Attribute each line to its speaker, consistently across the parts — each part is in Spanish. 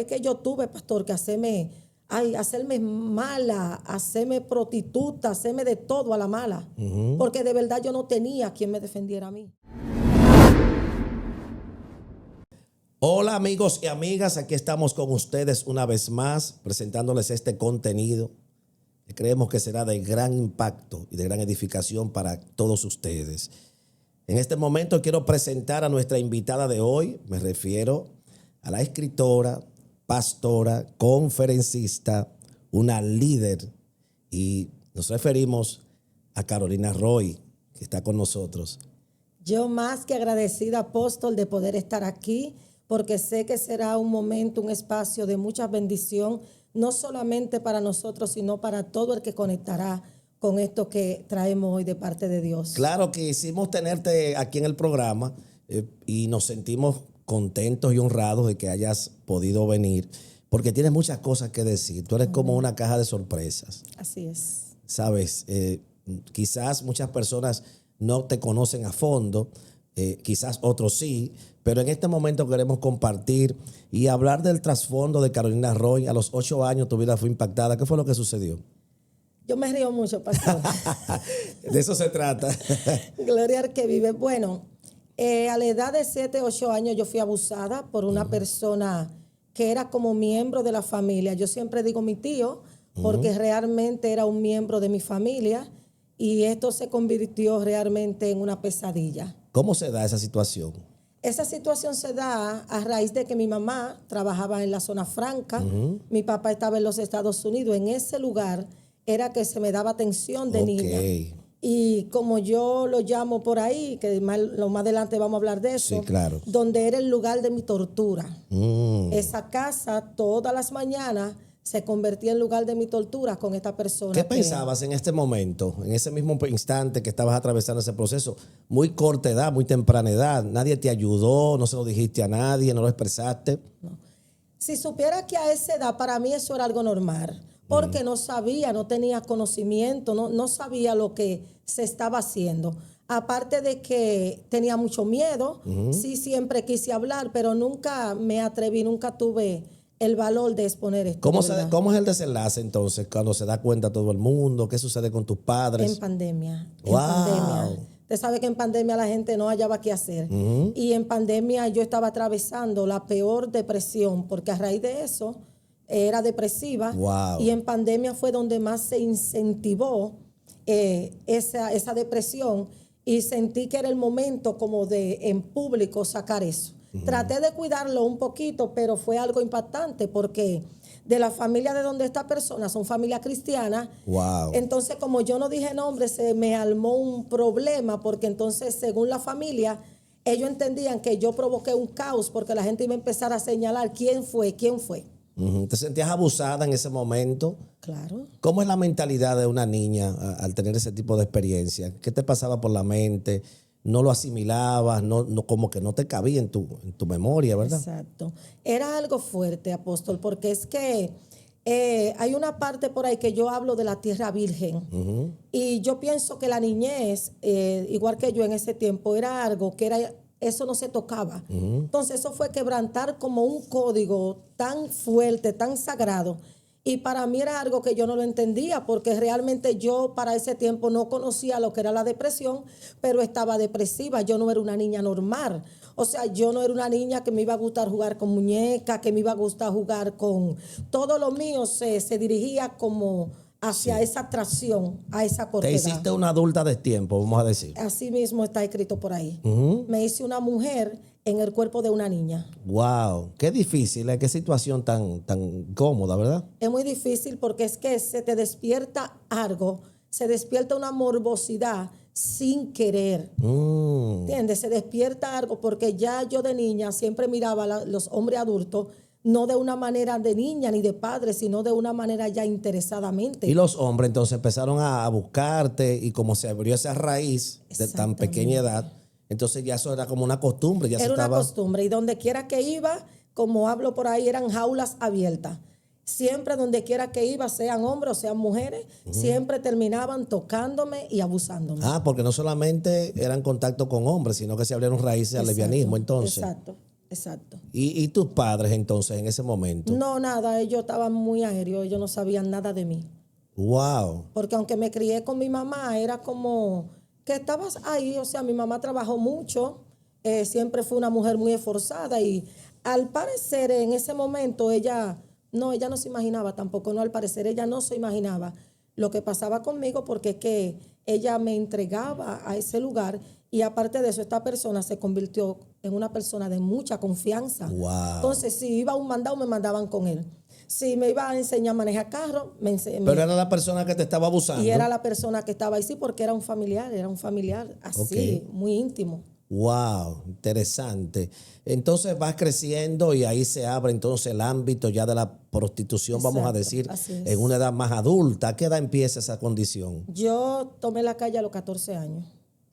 Speaker 1: fue que yo tuve, pastor, que hacerme mala, hacerme prostituta, hacerme de todo a la mala. Porque de verdad yo no tenía quien me defendiera a mí.
Speaker 2: Hola amigos y amigas, aquí estamos con ustedes una vez más presentándoles este contenido que creemos que será de gran impacto y de gran edificación para todos ustedes. En este momento quiero presentar a nuestra invitada de hoy. Me refiero a la escritora, pastora, conferencista, una líder, y nos referimos a Carolina Roy, que está con nosotros.
Speaker 1: Yo más que agradecida, apóstol, de poder estar aquí, porque sé que será un momento, un espacio de mucha bendición, no solamente para nosotros, sino para todo el que conectará con esto que traemos hoy de parte de Dios.
Speaker 2: Claro que quisimos tenerte aquí en el programa y nos sentimos contentos y honrados de que hayas podido venir, porque tienes muchas cosas que decir. Tú eres como una caja de sorpresas.
Speaker 1: Así es.
Speaker 2: Sabes, quizás muchas personas no te conocen a fondo, quizás otros sí, pero en este momento queremos compartir y hablar del trasfondo de Carolina Roy. A los 8 años tu vida fue impactada. ¿Qué fue lo que sucedió?
Speaker 1: Yo me río mucho, pastor.
Speaker 2: De eso se trata.
Speaker 1: Gloria al que vive. Bueno, a la edad de 7, 8 años yo fui abusada por una persona que era como miembro de la familia. Yo siempre digo mi tío, porque realmente era un miembro de mi familia y esto se convirtió realmente en una pesadilla.
Speaker 2: ¿Cómo se da esa situación?
Speaker 1: Esa situación se da a raíz de que mi mamá trabajaba en la zona franca, mi papá estaba en los Estados Unidos. En ese lugar era que se me daba atención de niña. Y como yo lo llamo por ahí, que más adelante vamos a hablar de eso,
Speaker 2: sí, claro,
Speaker 1: donde era el lugar de mi tortura. Esa casa todas las mañanas se convertía en lugar de mi tortura con esta persona.
Speaker 2: ¿Qué pensabas en este momento, en ese mismo instante que estabas atravesando ese proceso? Muy corta edad, muy temprana edad. ¿Nadie te ayudó? ¿No se lo dijiste a nadie? ¿No lo expresaste?
Speaker 1: No. Si supiera que a esa edad para mí eso era algo normal, porque no sabía, no tenía conocimiento, no sabía lo que se estaba haciendo. Aparte de que tenía mucho miedo, sí siempre quise hablar, pero nunca me atreví, nunca tuve el valor de exponer esto.
Speaker 2: ¿Cómo es el desenlace entonces cuando se da cuenta todo el mundo? ¿Qué sucede con tus padres?
Speaker 1: En pandemia.
Speaker 2: ¡Wow!
Speaker 1: En pandemia. Usted sabe que en pandemia la gente no hallaba qué hacer. Y en pandemia yo estaba atravesando la peor depresión, porque a raíz de eso era depresiva.
Speaker 2: Wow.
Speaker 1: Y en pandemia fue donde más se incentivó esa depresión, y sentí que era el momento como de en público sacar eso. Traté de cuidarlo un poquito, pero fue algo impactante porque de la familia de donde esta persona son familia cristiana.
Speaker 2: Wow.
Speaker 1: Entonces, como yo no dije nombre, se me armó un problema porque entonces, según la familia, ellos entendían que yo provoqué un caos porque la gente iba a empezar a señalar quién fue.
Speaker 2: ¿Te sentías abusada en ese momento?
Speaker 1: Claro.
Speaker 2: ¿Cómo es la mentalidad de una niña al tener ese tipo de experiencia? ¿Qué te pasaba por la mente? ¿No lo asimilabas? Como que no te cabía en tu memoria, ¿verdad?
Speaker 1: Exacto. Era algo fuerte, apóstol, porque es que hay una parte por ahí que yo hablo de la tierra virgen. Y yo pienso que la niñez, igual que yo en ese tiempo, era algo que eso no se tocaba. Entonces eso fue quebrantar como un código tan fuerte, tan sagrado. Y para mí era algo que yo no lo entendía, porque realmente yo para ese tiempo no conocía lo que era la depresión, pero estaba depresiva. Yo no era una niña normal. O sea, yo no era una niña que me iba a gustar jugar con muñecas, que me iba a gustar jugar con... Todo lo mío se dirigía como hacia esa atracción, a esa cortedad.
Speaker 2: Te hiciste una adulta de tiempo, vamos a decir.
Speaker 1: Así mismo está escrito por ahí. Me hice una mujer en el cuerpo de una niña.
Speaker 2: Wow, qué difícil, qué situación tan cómoda, ¿verdad?
Speaker 1: Es muy difícil porque es que se te despierta algo, se despierta una morbosidad sin querer. ¿Entiendes? Se despierta algo porque ya yo de niña siempre miraba a los hombres adultos no de una manera de niña ni de padre, sino de una manera ya interesadamente.
Speaker 2: Y los hombres entonces empezaron a buscarte, y como se abrió esa raíz de tan pequeña edad, entonces ya eso era como una costumbre.
Speaker 1: Era una costumbre, y donde quiera que iba, como hablo por ahí, eran jaulas abiertas. Siempre donde quiera que iba, sean hombres o sean mujeres, siempre terminaban tocándome y abusándome.
Speaker 2: Porque no solamente eran contacto con hombres, sino que se abrieron raíces al lesbianismo entonces.
Speaker 1: Exacto. exacto.
Speaker 2: ¿Y tus padres entonces en ese momento?
Speaker 1: No, nada, ellos estaban muy aéreos, ellos no sabían nada de mí.
Speaker 2: Wow.
Speaker 1: Porque aunque me crié con mi mamá, era como que estabas ahí, o sea, mi mamá trabajó mucho, siempre fue una mujer muy esforzada y al parecer en ese momento ella no se imaginaba tampoco, no al parecer ella no se imaginaba lo que pasaba conmigo porque es que ella me entregaba a ese lugar y aparte de eso esta persona se convirtió en una persona de mucha confianza.
Speaker 2: Wow.
Speaker 1: Entonces si iba a un mandado me mandaban con él. Si me iba a enseñar a manejar carro,
Speaker 2: Pero era la persona que te estaba abusando.
Speaker 1: y era la persona que estaba ahí, sí, porque era un familiar así,
Speaker 2: Ok.
Speaker 1: muy íntimo.
Speaker 2: Wow, interesante. Entonces vas creciendo y ahí se abre entonces el ámbito ya de la prostitución, vamos a
Speaker 1: Exacto,
Speaker 2: decir,
Speaker 1: así es.
Speaker 2: en una edad más adulta. ¿A qué edad empieza esa condición?
Speaker 1: Yo tomé la calle a los 14 años,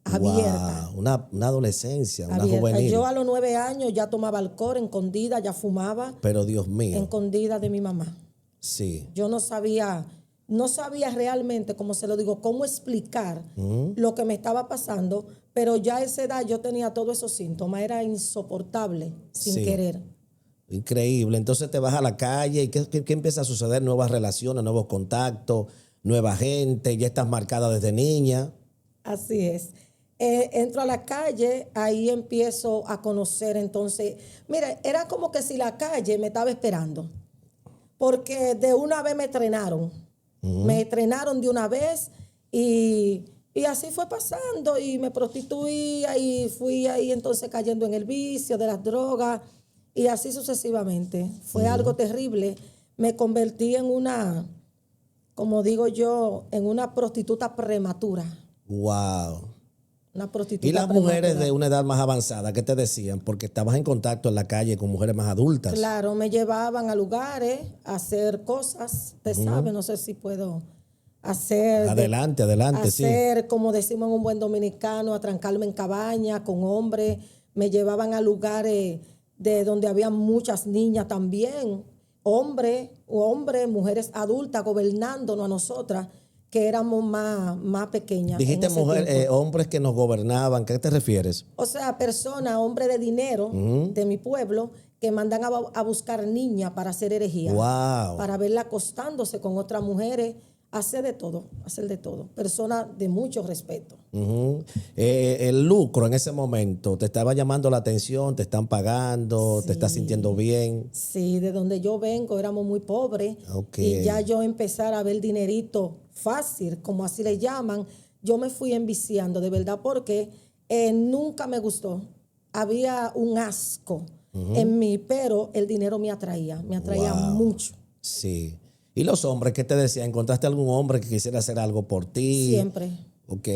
Speaker 1: abierta.
Speaker 2: Wow, una adolescencia, una
Speaker 1: abierta.
Speaker 2: juvenil.
Speaker 1: Yo a los 9 años ya tomaba alcohol, escondida, ya fumaba,
Speaker 2: Pero Dios mío,
Speaker 1: escondida de mi mamá.
Speaker 2: sí.
Speaker 1: Yo no sabía realmente, como se lo digo, cómo explicar lo que me estaba pasando, pero ya a esa edad yo tenía todos esos síntomas, era insoportable, sin
Speaker 2: Sí.
Speaker 1: querer.
Speaker 2: Increíble. Entonces te vas a la calle y ¿qué empieza a suceder? Nuevas relaciones, nuevos contactos, nueva gente, ya estás marcada desde niña.
Speaker 1: Así es. Entro a la calle, ahí empiezo a conocer, entonces, mira, era como que si la calle me estaba esperando, porque de una vez me entrenaron. Me entrenaron de una vez y así fue pasando y me prostituía y fui ahí entonces cayendo en el vicio de las drogas y así sucesivamente. Fue algo terrible. Me convertí en una, como digo yo, en una prostituta prematura.
Speaker 2: Wow.
Speaker 1: Una prostituta
Speaker 2: ¿Y las
Speaker 1: prematura.
Speaker 2: mujeres de una edad más avanzada, qué te decían? Porque estabas en contacto en la calle con mujeres más adultas.
Speaker 1: Claro, me llevaban a lugares a hacer cosas, usted sabe, no sé si puedo hacer.
Speaker 2: Adelante, sí.
Speaker 1: hacer, como decimos en un buen dominicano, atrancarme en cabaña con hombres. Me llevaban a lugares de donde había muchas niñas también, hombres, mujeres adultas gobernándonos a nosotras, que éramos más pequeñas.
Speaker 2: Dijiste
Speaker 1: en ese tiempo.
Speaker 2: hombres que nos gobernaban. ¿Qué te refieres?
Speaker 1: O sea, personas, hombres de dinero de mi pueblo que mandan a buscar niñas para hacer herejía.
Speaker 2: Wow.
Speaker 1: Para verla acostándose con otras mujeres. Hacer de todo. Personas de mucho respeto.
Speaker 2: Ujú. El lucro en ese momento, ¿te estaba llamando la atención? ¿Te están pagando?
Speaker 1: Sí.
Speaker 2: ¿Te estás sintiendo bien?
Speaker 1: Sí, de donde yo vengo éramos muy pobres.
Speaker 2: Ok.
Speaker 1: Y ya yo empezar a ver dinerito fácil, como así le llaman, yo me fui enviciando de verdad porque nunca me gustó. Había un asco en mí, pero el dinero me atraía
Speaker 2: Wow.
Speaker 1: mucho.
Speaker 2: Sí. ¿Y los hombres qué te decían? ¿Encontraste algún hombre que quisiera hacer algo por ti?
Speaker 1: Siempre.
Speaker 2: Ok.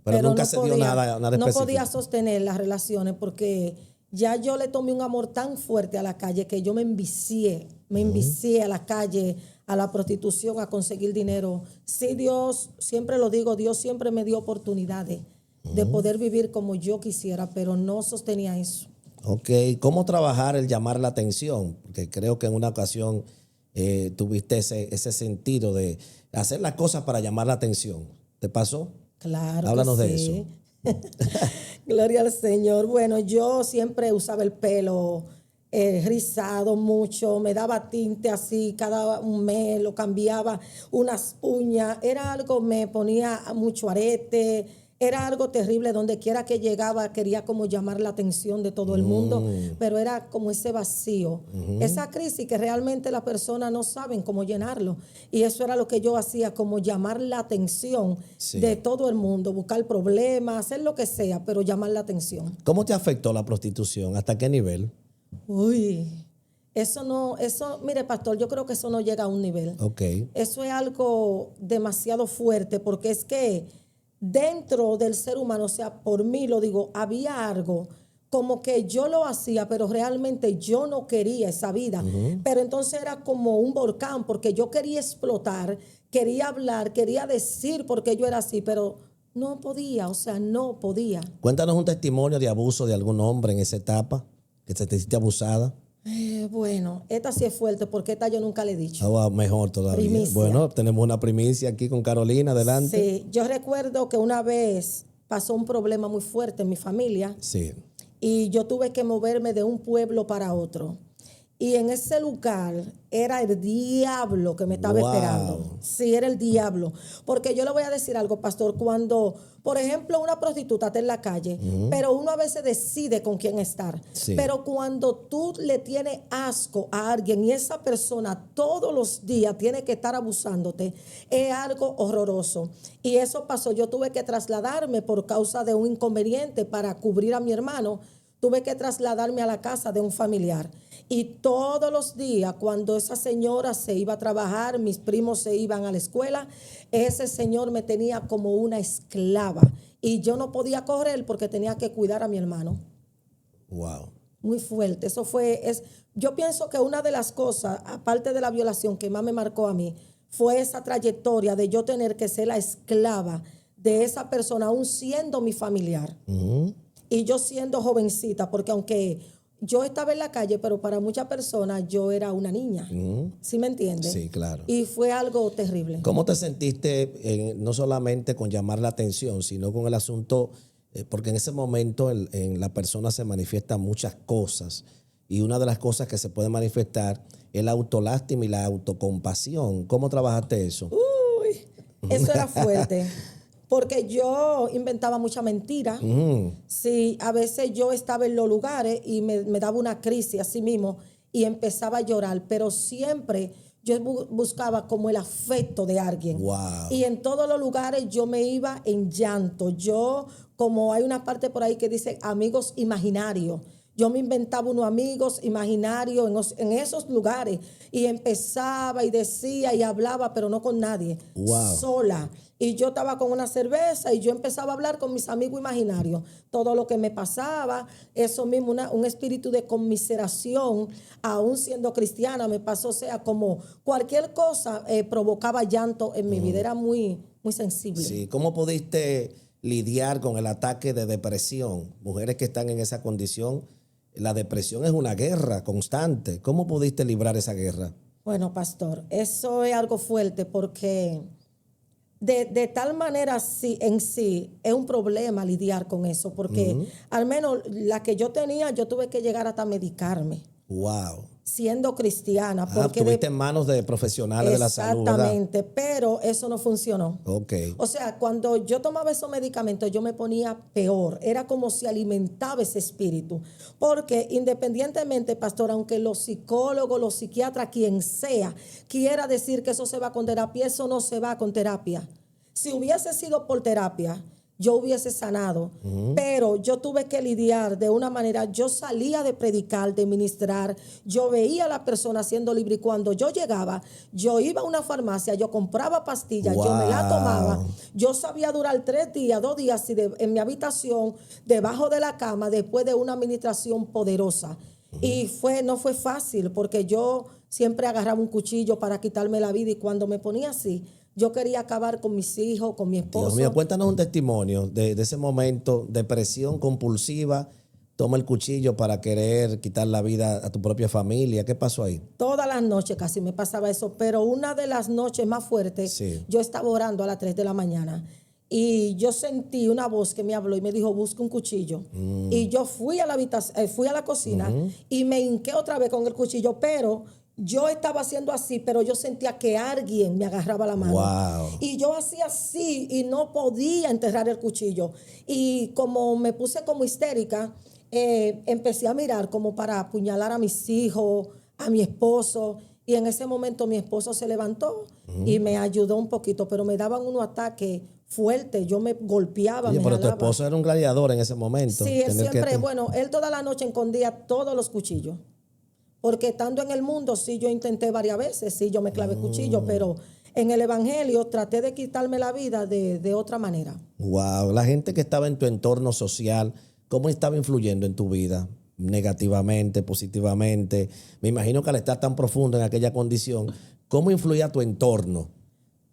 Speaker 2: Pero nunca
Speaker 1: no
Speaker 2: se dio
Speaker 1: podía-
Speaker 2: nada
Speaker 1: No
Speaker 2: específico.
Speaker 1: podía sostener las relaciones porque ya yo le tomé un amor tan fuerte a la calle que yo me envicié a la calle, a la prostitución, a conseguir dinero. Sí, Dios, siempre lo digo, Dios siempre me dio oportunidades de poder vivir como yo quisiera, pero no sostenía eso.
Speaker 2: Ok. ¿Cómo trabajar el llamar la atención? Porque creo que en una ocasión tuviste ese sentido de hacer las cosas para llamar la atención. ¿Te pasó?
Speaker 1: Claro.
Speaker 2: Háblanos
Speaker 1: que
Speaker 2: de
Speaker 1: sí.
Speaker 2: eso.
Speaker 1: Gloria al Señor. Bueno, yo siempre usaba el pelo rizado mucho, me daba tinte así, cada un mes lo cambiaba, unas uñas, era algo, me ponía mucho arete, era algo terrible, donde quiera que llegaba quería como llamar la atención de todo el mundo, pero era como ese vacío, esa crisis que realmente las personas no saben cómo llenarlo. Y eso era lo que yo hacía, como llamar la atención
Speaker 2: Sí.
Speaker 1: de todo el mundo, buscar problemas, hacer lo que sea, pero llamar la atención.
Speaker 2: ¿Cómo te afectó la prostitución? ¿Hasta qué nivel?
Speaker 1: Uy, mire, pastor, yo creo que eso no llega a un nivel.
Speaker 2: Ok.
Speaker 1: Eso es algo demasiado fuerte porque es que dentro del ser humano, o sea, por mí lo digo, había algo como que yo lo hacía, pero realmente yo no quería esa vida. Pero entonces era como un volcán porque yo quería explotar, quería hablar, quería decir porque yo era así, pero no podía, o sea, no podía.
Speaker 2: Cuéntanos un testimonio de abuso de algún hombre en esa etapa, que te sentiste abusada.
Speaker 1: Bueno, esta sí es fuerte porque esta yo nunca le he dicho.
Speaker 2: Ah, mejor todavía.
Speaker 1: Primicia.
Speaker 2: Bueno, tenemos una primicia aquí con Carolina, adelante.
Speaker 1: Sí, yo recuerdo que una vez pasó un problema muy fuerte en mi familia
Speaker 2: Sí.
Speaker 1: y yo tuve que moverme de un pueblo para otro. Y en ese lugar era el diablo que me estaba
Speaker 2: Wow.
Speaker 1: esperando. Sí, era el diablo. Porque yo le voy a decir algo, pastor, cuando, por ejemplo, una prostituta está en la calle, pero uno a veces decide con quién estar.
Speaker 2: Sí.
Speaker 1: Pero cuando tú le tienes asco a alguien y esa persona todos los días tiene que estar abusándote, es algo horroroso. Y eso pasó. Yo tuve que trasladarme por causa de un inconveniente para cubrir a mi hermano. Tuve que trasladarme a la casa de un familiar. Y todos los días, cuando esa señora se iba a trabajar, mis primos se iban a la escuela, ese señor me tenía como una esclava. Y yo no podía correr porque tenía que cuidar a mi hermano.
Speaker 2: Wow.
Speaker 1: Muy fuerte. Eso fue, yo pienso que una de las cosas, aparte de la violación que más me marcó a mí, fue esa trayectoria de yo tener que ser la esclava de esa persona, aún siendo mi familiar. Y yo siendo jovencita, porque aunque yo estaba en la calle, pero para muchas personas yo era una niña. ¿Sí me entiendes?
Speaker 2: Sí, claro.
Speaker 1: Y fue algo terrible.
Speaker 2: ¿Cómo te sentiste no solamente con llamar la atención, sino con el asunto? Porque en ese momento en la persona se manifiestan muchas cosas. Y una de las cosas que se puede manifestar es la autolástima y la autocompasión. ¿Cómo trabajaste eso?
Speaker 1: Uy, eso era fuerte. Porque yo inventaba mucha mentira. Sí, a veces yo estaba en los lugares y me daba una crisis así mismo y empezaba a llorar, pero siempre yo buscaba como el afecto de alguien.
Speaker 2: Wow.
Speaker 1: Y en todos los lugares yo me iba en llanto. Yo, como hay una parte por ahí que dice amigos imaginarios, yo me inventaba unos amigos imaginarios en esos lugares y empezaba y decía y hablaba, pero no con nadie,
Speaker 2: Wow.
Speaker 1: sola. Y yo estaba con una cerveza y yo empezaba a hablar con mis amigos imaginarios. Todo lo que me pasaba, eso mismo, un espíritu de conmiseración, aún siendo cristiana, me pasó. O sea, como cualquier cosa provocaba llanto en mi vida. Era muy, muy sensible.
Speaker 2: Sí. ¿Cómo pudiste lidiar con el ataque de depresión? Mujeres que están en esa condición, la depresión es una guerra constante. ¿Cómo pudiste librar esa guerra?
Speaker 1: Bueno, pastor, eso es algo fuerte porque de tal manera en sí es un problema lidiar con eso, porque al menos la que yo tenía, yo tuve que llegar hasta medicarme.
Speaker 2: Wow.
Speaker 1: Siendo cristiana. Porque
Speaker 2: estuviste en manos de profesionales de la salud, ¿verdad?
Speaker 1: Exactamente, pero eso no funcionó.
Speaker 2: Ok.
Speaker 1: O sea, cuando yo tomaba esos medicamentos, yo me ponía peor. Era como si alimentaba ese espíritu. Porque independientemente, pastor, aunque los psicólogos, los psiquiatras, quien sea, quiera decir que eso se va con terapia, eso no se va con terapia. Si hubiese sido por terapia, yo hubiese sanado, pero yo tuve que lidiar de una manera. Yo salía de predicar, de ministrar, yo veía a la persona siendo libre y cuando yo llegaba, yo iba a una farmacia, yo compraba pastillas, yo me la tomaba, yo sabía durar 3 días, 2 días en mi habitación, debajo de la cama, después de una administración poderosa. Y no fue fácil porque yo siempre agarraba un cuchillo para quitarme la vida y cuando me ponía así, yo quería acabar con mis hijos, con mi esposo.
Speaker 2: Dios mío, cuéntanos un testimonio de ese momento, depresión compulsiva, toma el cuchillo para querer quitar la vida a tu propia familia. ¿Qué pasó ahí?
Speaker 1: Todas las noches casi me pasaba eso, pero una de las noches más fuertes,
Speaker 2: Sí.
Speaker 1: yo estaba orando a las 3 de la mañana y yo sentí una voz que me habló y me dijo, busca un cuchillo. Y yo fui a la habitación, fui a la cocina y me hinqué otra vez con el cuchillo, pero yo estaba haciendo así, pero yo sentía que alguien me agarraba la mano.
Speaker 2: Wow.
Speaker 1: Y yo hacía así y no podía enterrar el cuchillo. Y como me puse como histérica, empecé a mirar como para apuñalar a mis hijos, a mi esposo. Y en ese momento mi esposo se levantó y me ayudó un poquito, pero me daban unos ataques fuertes. Yo me golpeaba,
Speaker 2: Oye,
Speaker 1: me
Speaker 2: pero tu
Speaker 1: jalaba.
Speaker 2: esposo era un gladiador en ese momento.
Speaker 1: Sí, él
Speaker 2: Tener que
Speaker 1: siempre, bueno, él toda la noche escondía todos los cuchillos. Porque estando en el mundo, sí, yo intenté varias veces, sí, yo me clavé cuchillo, pero en el evangelio traté de quitarme la vida de otra manera.
Speaker 2: Wow. La gente que estaba en tu entorno social, ¿cómo estaba influyendo en tu vida? Negativamente, positivamente. Me imagino que al estar tan profundo en aquella condición, ¿cómo influía tu entorno?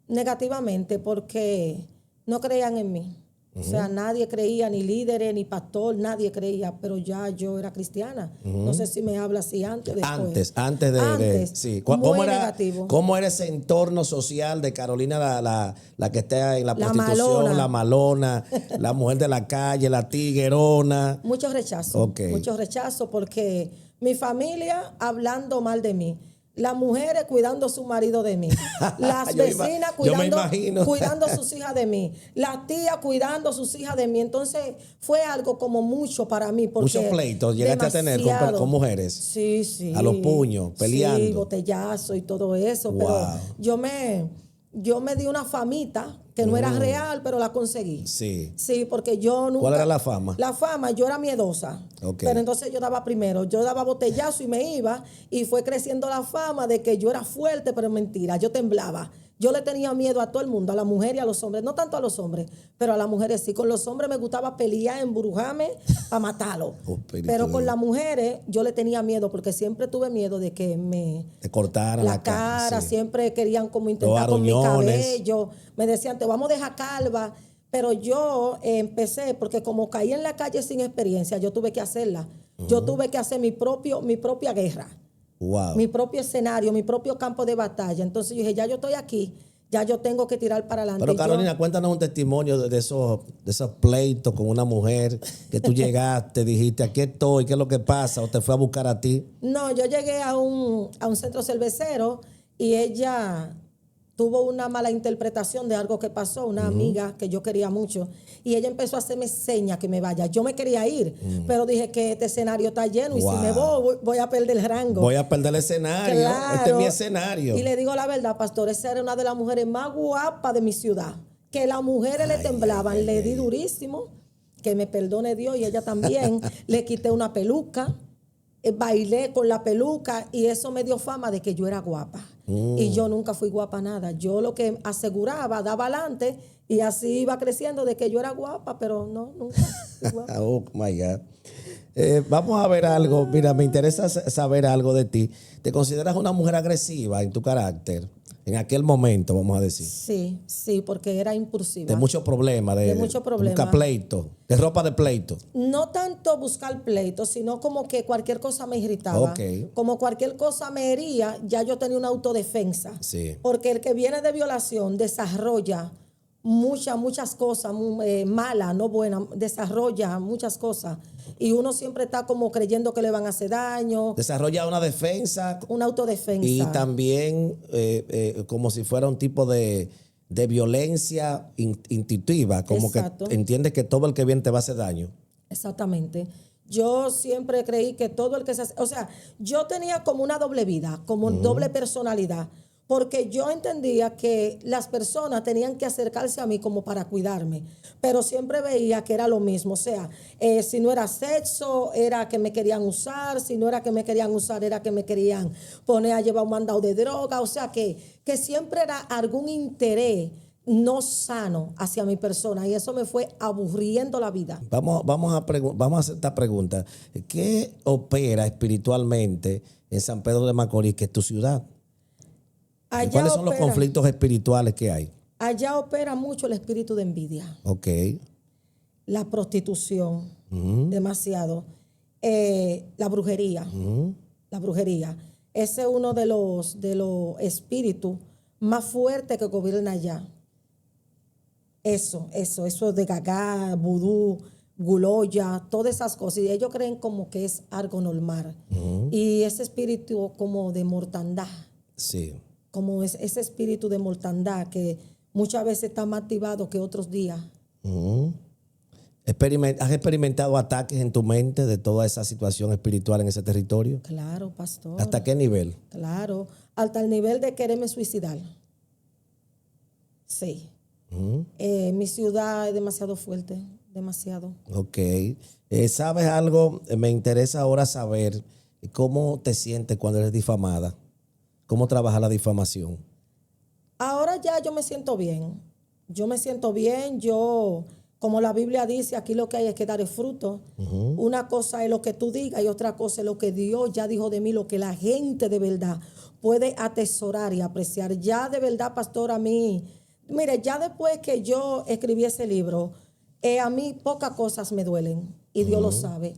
Speaker 1: Negativamente, porque no creían en mí. O sea, nadie creía, ni líderes, ni pastor, nadie creía, pero ya yo era cristiana. No sé si me habla así antes o después.
Speaker 2: Antes. Sí.
Speaker 1: Muy negativo.
Speaker 2: ¿Cómo era ese entorno social de Carolina, la que está en la prostitución,
Speaker 1: malona.
Speaker 2: la malona, la mujer de la calle, la tiguerona?
Speaker 1: Mucho rechazo.
Speaker 2: Ok.
Speaker 1: Mucho rechazo porque mi familia hablando mal de mí. Las mujeres cuidando a su marido de mí. Las vecinas cuidando a sus hijas de mí. Las tías cuidando a sus hijas de mí. Entonces fue algo como mucho para mí.
Speaker 2: Muchos pleitos llegaste a tener con mujeres.
Speaker 1: Sí, sí.
Speaker 2: A los puños, peleando.
Speaker 1: Sí, botellazo y todo eso.
Speaker 2: Wow.
Speaker 1: Pero yo me di una famita que no era real, pero la conseguí.
Speaker 2: Sí.
Speaker 1: Sí, porque yo nunca...
Speaker 2: ¿Cuál era la fama?
Speaker 1: La fama, yo era miedosa.
Speaker 2: Okay.
Speaker 1: Pero entonces yo daba primero. Yo daba botellazo y me iba. Y fue creciendo la fama de que yo era fuerte, pero mentira. Yo temblaba. Yo le tenía miedo a todo el mundo, a la mujer y a los hombres. No tanto a los hombres, pero a las mujeres sí. Con los hombres me gustaba pelear, embrujarme para matarlo. Pero con las mujeres yo le tenía miedo porque siempre tuve miedo de que
Speaker 2: te cortaran
Speaker 1: la cara. Sí. Siempre querían como intentar con mi cabello. Me decían, te vamos a dejar calva. Pero yo empecé, porque como caí en la calle sin experiencia, yo tuve que hacerla. Yo tuve que hacer mi propia guerra.
Speaker 2: Wow.
Speaker 1: Mi propio escenario, mi propio campo de batalla. Entonces yo dije, ya yo estoy aquí, ya yo tengo que tirar para adelante.
Speaker 2: Pero Carolina, cuéntanos un testimonio de esos pleitos con una mujer que tú llegaste, dijiste, aquí estoy, ¿qué es lo que pasa? ¿O te fue a buscar a ti?
Speaker 1: No, yo llegué a un centro cervecero y ella tuvo una mala interpretación de algo que pasó, una amiga que yo quería mucho, y ella empezó a hacerme señas que me vaya. Yo me quería ir, pero dije que este escenario está lleno y si me voy a perder el rango.
Speaker 2: Voy a perder el escenario. Claro. Este es mi escenario.
Speaker 1: Y le digo la verdad, pastor, esa era una de las mujeres más guapas de mi ciudad, que las mujeres le temblaban. Le di durísimo, que me perdone Dios, y ella también. Le quité una peluca, bailé con la peluca y eso me dio fama de que yo era guapa. Y yo nunca fui guapa nada. Yo lo que aseguraba, daba adelante y así iba creciendo de que yo era guapa, pero no, nunca fui guapa.
Speaker 2: Oh, my God. Vamos a ver algo. Mira, me interesa saber algo de ti. ¿Te consideras una mujer agresiva en tu carácter? En aquel momento, vamos a decir.
Speaker 1: Sí, porque era impulsiva.
Speaker 2: De muchos problemas.
Speaker 1: De muchos problemas.
Speaker 2: Buscar pleito. De ropa de pleito.
Speaker 1: No tanto buscar pleito, sino como que cualquier cosa me irritaba.
Speaker 2: Okay.
Speaker 1: Como cualquier cosa me hería, ya yo tenía una autodefensa.
Speaker 2: Sí.
Speaker 1: Porque el que viene de violación desarrolla muchas cosas malas, no buenas, desarrolla muchas cosas. Y uno siempre está como creyendo que le van a hacer daño.
Speaker 2: Desarrolla una defensa.
Speaker 1: Una autodefensa.
Speaker 2: Y también como si fuera un tipo de violencia intuitiva. Como Exacto. Que entiende que todo el que viene te va a hacer daño.
Speaker 1: Exactamente. Yo siempre creí que todo el que se hace... O sea, yo tenía como una doble vida, como doble personalidad. Porque yo entendía que las personas tenían que acercarse a mí como para cuidarme, pero siempre veía que era lo mismo. O sea, si no era sexo, era que me querían usar. Si no era que me querían usar, era que me querían poner a llevar un mandado de droga. O sea, que siempre era algún interés no sano hacia mi persona, y eso me fue aburriendo la vida.
Speaker 2: Vamos a hacer esta pregunta. ¿Qué opera espiritualmente en San Pedro de Macorís, que es tu ciudad? ¿Cuáles son los conflictos espirituales que hay?
Speaker 1: Allá opera mucho el espíritu de envidia.
Speaker 2: Ok.
Speaker 1: La prostitución, demasiado. La brujería. La brujería. Ese es uno de los espíritus más fuertes que gobiernan allá. Eso de gagá, vudú, guloya, todas esas cosas. Y ellos creen como que es algo normal. Y ese espíritu como de mortandad.
Speaker 2: Sí.
Speaker 1: Como ese espíritu de mortandad que muchas veces está más activado que otros días.
Speaker 2: ¿Has experimentado ataques en tu mente de toda esa situación espiritual en ese territorio?
Speaker 1: Claro, pastor.
Speaker 2: ¿Hasta qué nivel?
Speaker 1: Claro, hasta el nivel de quererme suicidar. Sí. Mi ciudad es demasiado fuerte, demasiado.
Speaker 2: Ok. ¿Sabes algo? Me interesa ahora saber cómo te sientes cuando eres difamada. ¿Cómo trabaja la difamación?
Speaker 1: Ahora ya yo me siento bien. Como la Biblia dice, aquí lo que hay es que dar el fruto. Una cosa es lo que tú digas y otra cosa es lo que Dios ya dijo de mí, lo que la gente de verdad puede atesorar y apreciar. Ya de verdad, pastor, a mí, mire, ya después que yo escribí ese libro, a mí pocas cosas me duelen y Dios lo sabe.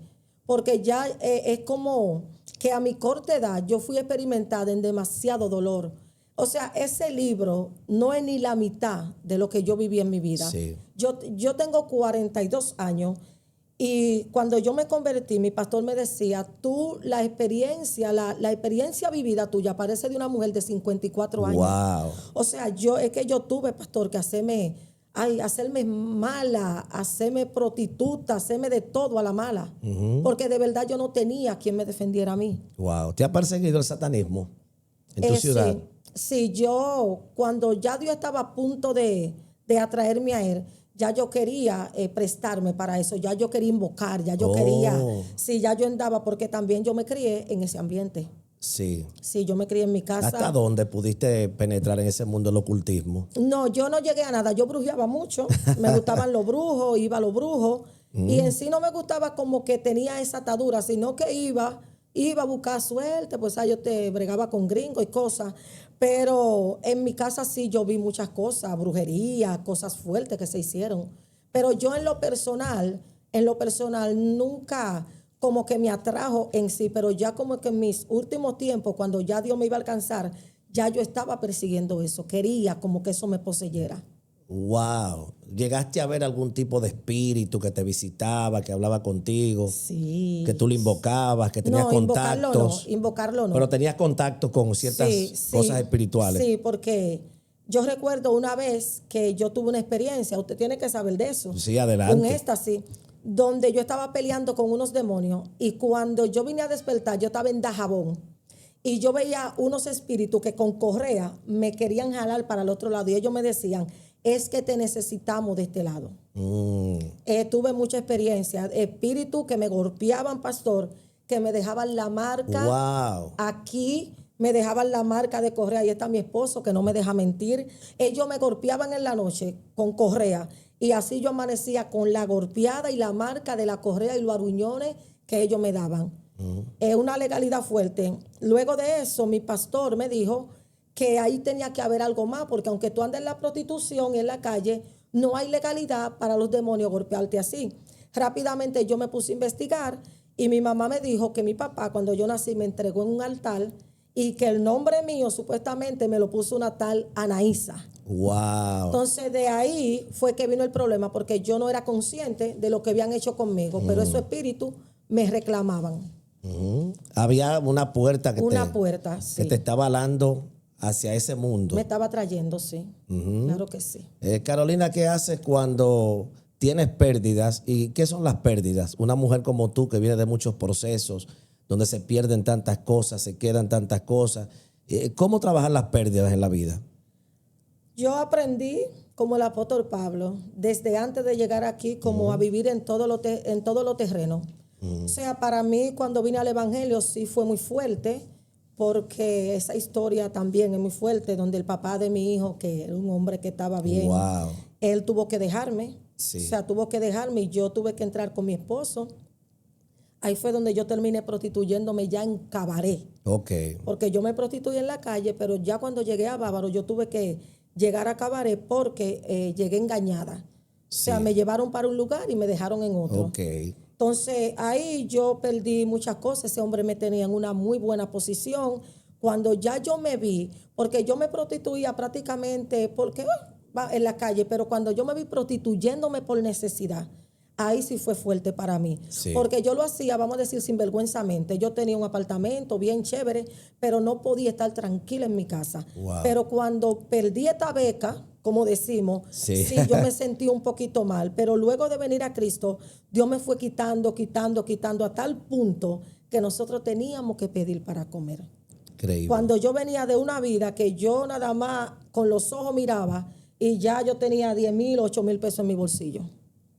Speaker 1: Porque ya es como que a mi corta edad yo fui experimentada en demasiado dolor. O sea, ese libro no es ni la mitad de lo que yo viví en mi vida.
Speaker 2: Sí.
Speaker 1: Yo tengo 42 años y cuando yo me convertí, mi pastor me decía, tú la experiencia vivida tuya parece de una mujer de 54 años.
Speaker 2: Wow.
Speaker 1: O sea, es que yo tuve, pastor, que hacerme mala, hacerme prostituta, hacerme de todo a la mala. Porque de verdad yo no tenía quien me defendiera a mí.
Speaker 2: Wow. ¿Te ha perseguido el satanismo en tu ciudad?
Speaker 1: Sí, yo cuando ya Dios estaba a punto de atraerme a Él, ya yo quería prestarme para eso, ya yo quería invocar, ya yo quería, sí, ya yo andaba, porque también yo me crié en ese ambiente.
Speaker 2: Sí.
Speaker 1: Sí, yo me crié en mi casa.
Speaker 2: ¿Hasta dónde pudiste penetrar en ese mundo del ocultismo?
Speaker 1: No, yo no llegué a nada. Yo brujeaba mucho. Me gustaban los brujos, iba a los brujos. Y en sí no me gustaba como que tenía esa atadura, sino que iba a buscar suerte, pues yo te bregaba con gringos y cosas. Pero en mi casa sí yo vi muchas cosas, brujería, cosas fuertes que se hicieron. Pero yo en lo personal nunca como que me atrajo en sí, pero ya como que en mis últimos tiempos, cuando ya Dios me iba a alcanzar, ya yo estaba persiguiendo eso, quería como que eso me poseyera.
Speaker 2: Wow. ¿Llegaste a ver algún tipo de espíritu que te visitaba, que hablaba contigo?
Speaker 1: Sí.
Speaker 2: Que tú lo invocabas, que tenías
Speaker 1: No,
Speaker 2: contactos.
Speaker 1: invocarlo no.
Speaker 2: Pero tenías contacto con ciertas cosas espirituales.
Speaker 1: Sí, porque yo recuerdo una vez que yo tuve una experiencia, usted tiene que saber de eso.
Speaker 2: Sí, adelante.
Speaker 1: Un éxtasis, donde yo estaba peleando con unos demonios y cuando yo vine a despertar, yo estaba en Dajabón y yo veía unos espíritus que con correa me querían jalar para el otro lado y ellos me decían, es que te necesitamos de este lado. Tuve mucha experiencia, espíritus que me golpeaban, pastor, que me dejaban la marca aquí, me dejaban la marca de correa. Ahí está mi esposo, que no me deja mentir. Ellos me golpeaban en la noche con correa y así yo amanecía con la golpeada y la marca de la correa y los aruñones que ellos me daban. Es una legalidad fuerte. Luego de eso, mi pastor me dijo que ahí tenía que haber algo más, porque aunque tú andes en la prostitución y en la calle, no hay legalidad para los demonios golpearte así. Rápidamente yo me puse a investigar y mi mamá me dijo que mi papá, cuando yo nací, me entregó en un altar y que el nombre mío supuestamente me lo puso una tal Anaísa.
Speaker 2: Wow.
Speaker 1: Entonces de ahí fue que vino el problema, porque yo no era consciente de lo que habían hecho conmigo, pero esos espíritus me reclamaban.
Speaker 2: Había una puerta que
Speaker 1: Sí.
Speaker 2: te estaba alando hacia ese mundo.
Speaker 1: Me estaba trayendo, sí. Claro que sí.
Speaker 2: Carolina, ¿qué haces cuando tienes pérdidas? ¿Y qué son las pérdidas? Una mujer como tú que viene de muchos procesos, donde se pierden tantas cosas, se quedan tantas cosas. ¿Cómo trabajar las pérdidas en la vida?
Speaker 1: Yo aprendí, como el apóstol Pablo, desde antes de llegar aquí, como a vivir en todo lo terreno. O sea, para mí cuando vine al Evangelio sí fue muy fuerte, porque esa historia también es muy fuerte, donde el papá de mi hijo, que era un hombre que estaba bien, él tuvo que dejarme. Sí. O sea, tuvo que dejarme y yo tuve que entrar con mi esposo. Ahí fue donde yo terminé prostituyéndome ya en cabaret. Porque yo me prostituí en la calle, pero ya cuando llegué a Bávaro yo tuve que llegar a cabaret porque llegué engañada. Sí. O sea, me llevaron para un lugar y me dejaron en otro. Entonces, ahí yo perdí muchas cosas. Ese hombre me tenía en una muy buena posición. Cuando ya yo me vi, porque yo me prostituía prácticamente porque en la calle, pero cuando yo me vi prostituyéndome por necesidad, ahí sí fue fuerte para mí. Sí. Porque yo lo hacía, vamos a decir, sinvergüenzamente. Yo tenía un apartamento bien chévere, pero no podía estar tranquila en mi casa. Pero cuando perdí esta beca, como decimos, sí, yo me sentí un poquito mal. Pero luego de venir a Cristo, Dios me fue quitando a tal punto que nosotros teníamos que pedir para comer. Increíble. Cuando yo venía de una vida que yo nada más con los ojos miraba y ya yo tenía 10,000, 8,000 pesos en mi bolsillo.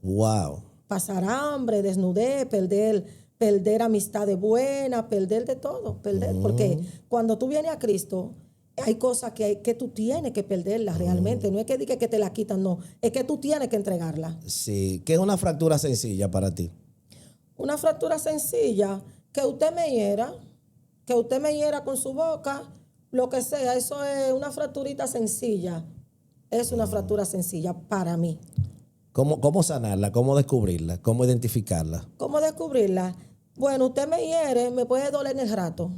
Speaker 2: Wow.
Speaker 1: Pasar hambre, desnudez, perder amistades buenas, perder de todo, porque cuando tú vienes a Cristo, hay cosas que tú tienes que perderlas realmente, no es que diga que te la quitan, no, es que tú tienes que entregarlas.
Speaker 2: Sí, ¿qué es una fractura sencilla para ti?
Speaker 1: Una fractura sencilla, que usted me hiera con su boca, lo que sea, eso es una fracturita sencilla, es una fractura sencilla para mí.
Speaker 2: ¿Cómo sanarla? ¿Cómo descubrirla? ¿Cómo identificarla?
Speaker 1: ¿Cómo descubrirla? Bueno, usted me hiere, me puede doler en el rato.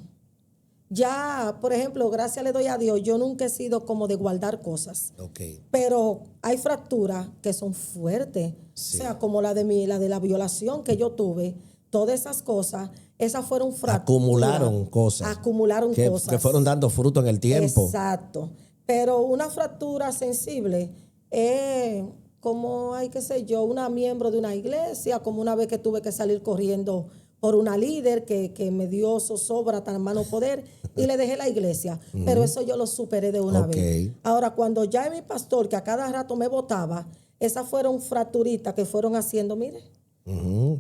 Speaker 1: Ya, por ejemplo, gracias le doy a Dios, yo nunca he sido como de guardar cosas.
Speaker 2: Ok.
Speaker 1: Pero hay fracturas que son fuertes.
Speaker 2: Sí.
Speaker 1: O sea, como la de la violación que yo tuve. Todas esas cosas, esas fueron fracturas.
Speaker 2: Acumularon cosas.
Speaker 1: Acumularon cosas.
Speaker 2: Que fueron dando fruto en el tiempo.
Speaker 1: Exacto. Pero una fractura sensible es como, hay qué sé yo, una miembro de una iglesia, como una vez que tuve que salir corriendo por una líder que me dio zozobra tan mano poder y le dejé la iglesia. Pero eso yo lo superé de una vez. Ahora, cuando ya mi pastor, que a cada rato me botaba, esas fueron fracturitas que fueron haciendo, mire.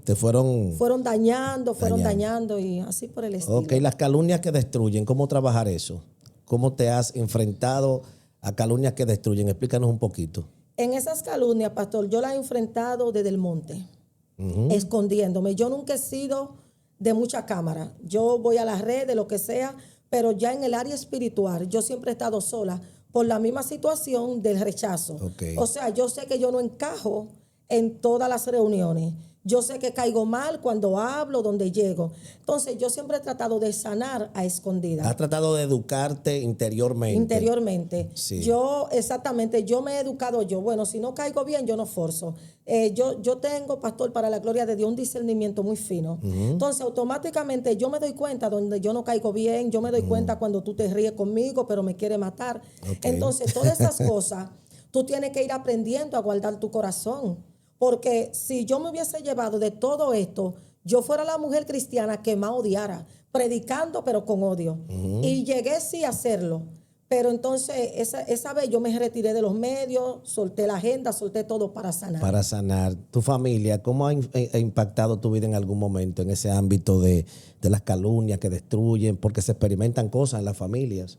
Speaker 2: Te
Speaker 1: fueron dañando y así por el estilo.
Speaker 2: Ok, las calumnias que destruyen, ¿cómo trabajar eso? ¿Cómo te has enfrentado a calumnias que destruyen? Explícanos un poquito.
Speaker 1: En esas calumnias, pastor, yo las he enfrentado desde el monte, escondiéndome. Yo nunca he sido de mucha cámara. Yo voy a las redes, lo que sea, pero ya en el área espiritual, yo siempre he estado sola por la misma situación del rechazo.
Speaker 2: Okay.
Speaker 1: O sea, yo sé que yo no encajo en todas las reuniones. Yo sé que caigo mal cuando hablo, donde llego. Entonces, yo siempre he tratado de sanar a escondidas.
Speaker 2: ¿Has tratado de educarte interiormente?
Speaker 1: Interiormente.
Speaker 2: Sí.
Speaker 1: Yo, exactamente, yo me he educado yo. Bueno, si no caigo bien, yo no forzo. Yo tengo, pastor, para la gloria de Dios, un discernimiento muy fino. Entonces, automáticamente yo me doy cuenta donde yo no caigo bien. Yo me doy cuenta cuando tú te ríes conmigo, pero me quieres matar.
Speaker 2: Okay.
Speaker 1: Entonces, todas esas cosas, tú tienes que ir aprendiendo a guardar tu corazón. Porque si yo me hubiese llevado de todo esto, yo fuera la mujer cristiana que más odiara, predicando pero con odio. Y llegué sí a hacerlo. Pero entonces esa vez yo me retiré de los medios, solté la agenda, solté todo para sanar.
Speaker 2: Para sanar. ¿Tu familia, cómo ha impactado tu vida en algún momento en ese ámbito de las calumnias que destruyen? Porque se experimentan cosas en las familias.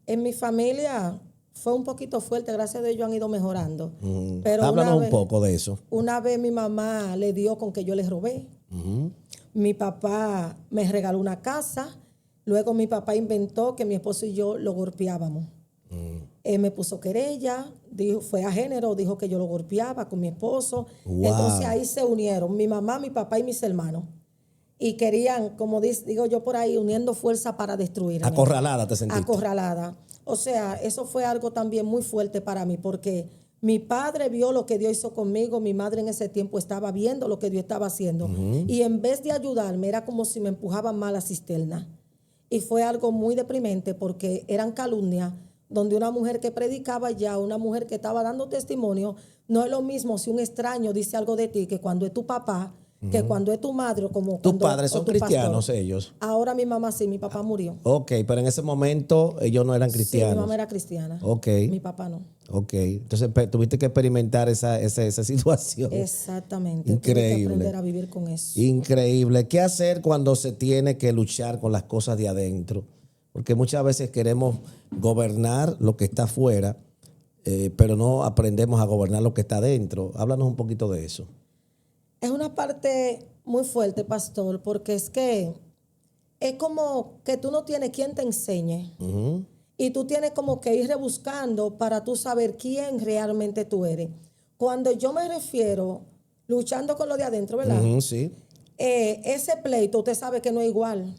Speaker 1: En mi familia fue un poquito fuerte, gracias a Dios han ido mejorando. Pero
Speaker 2: háblanos un poco de eso.
Speaker 1: Una vez mi mamá le dio con que yo le robé. Mi papá me regaló una casa. Luego mi papá inventó que mi esposo y yo lo golpeábamos. Él me puso querella, fue a género, dijo que yo lo golpeaba con mi esposo.
Speaker 2: Wow.
Speaker 1: Entonces ahí se unieron mi mamá, mi papá y mis hermanos. Y querían, como digo yo por ahí, uniendo fuerza para destruirme.
Speaker 2: Acorralada te sentiste.
Speaker 1: Acorralada. O sea, eso fue algo también muy fuerte para mí porque mi padre vio lo que Dios hizo conmigo, mi madre en ese tiempo estaba viendo lo que Dios estaba haciendo. Y en vez de ayudarme, era como si me empujaban más a la cisterna. Y fue algo muy deprimente porque eran calumnias donde una mujer que predicaba ya, una mujer que estaba dando testimonio, no es lo mismo si un extraño dice algo de ti que cuando es tu papá, que cuando es tu madre o como
Speaker 2: ¿Tus padres son cristianos
Speaker 1: pastor.
Speaker 2: ellos?
Speaker 1: Ahora mi mamá sí, mi papá murió.
Speaker 2: Ok, pero en ese momento ellos no eran cristianos.
Speaker 1: Sí, mi mamá era cristiana.
Speaker 2: Ok.
Speaker 1: Mi papá no.
Speaker 2: Ok, entonces tuviste que experimentar esa situación.
Speaker 1: Exactamente.
Speaker 2: Increíble.
Speaker 1: Tuve que aprender a vivir con eso.
Speaker 2: Increíble. ¿Qué hacer cuando se tiene que luchar con las cosas de adentro? Porque muchas veces queremos gobernar lo que está afuera, pero no aprendemos a gobernar lo que está adentro. Háblanos un poquito de eso.
Speaker 1: Es una parte muy fuerte, pastor, porque es que es como que tú no tienes quien te enseñe. Y tú tienes como que ir rebuscando para tú saber quién realmente tú eres. Cuando yo me refiero luchando con lo de adentro, ¿verdad?
Speaker 2: Sí.
Speaker 1: Ese pleito usted sabe que no es igual.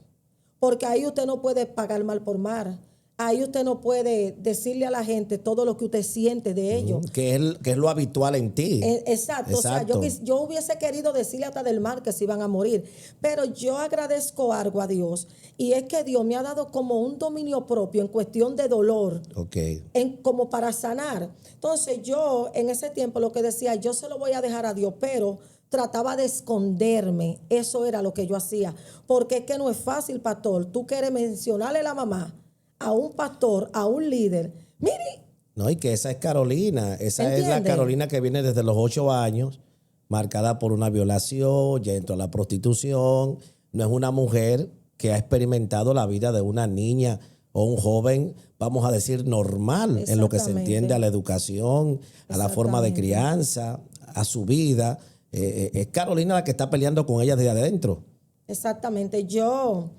Speaker 1: Porque ahí usted no puede pagar mal por mal. Ahí usted no puede decirle a la gente todo lo que usted siente de ellos.
Speaker 2: Que es lo habitual en ti.
Speaker 1: Exacto. O sea, yo hubiese querido decirle hasta del mal que se iban a morir. Pero yo agradezco algo a Dios. Y es que Dios me ha dado como un dominio propio en cuestión de dolor.
Speaker 2: Okay.
Speaker 1: Como para sanar. Entonces yo en ese tiempo lo que decía, yo se lo voy a dejar a Dios, pero trataba de esconderme. Eso era lo que yo hacía. Porque es que no es fácil, pastor. Tú quieres mencionarle a la mamá, a un pastor, a un líder. Mire.
Speaker 2: No, y que esa es Carolina. Esa
Speaker 1: ¿Entiende?
Speaker 2: es la Carolina que viene desde los 8 años, marcada por una violación, ya entró a la prostitución. No es una mujer que ha experimentado la vida de una niña o un joven, vamos a decir, normal en lo que se entiende a la educación, a la forma de crianza, a su vida. Es Carolina la que está peleando con ella desde adentro.
Speaker 1: Exactamente. Yo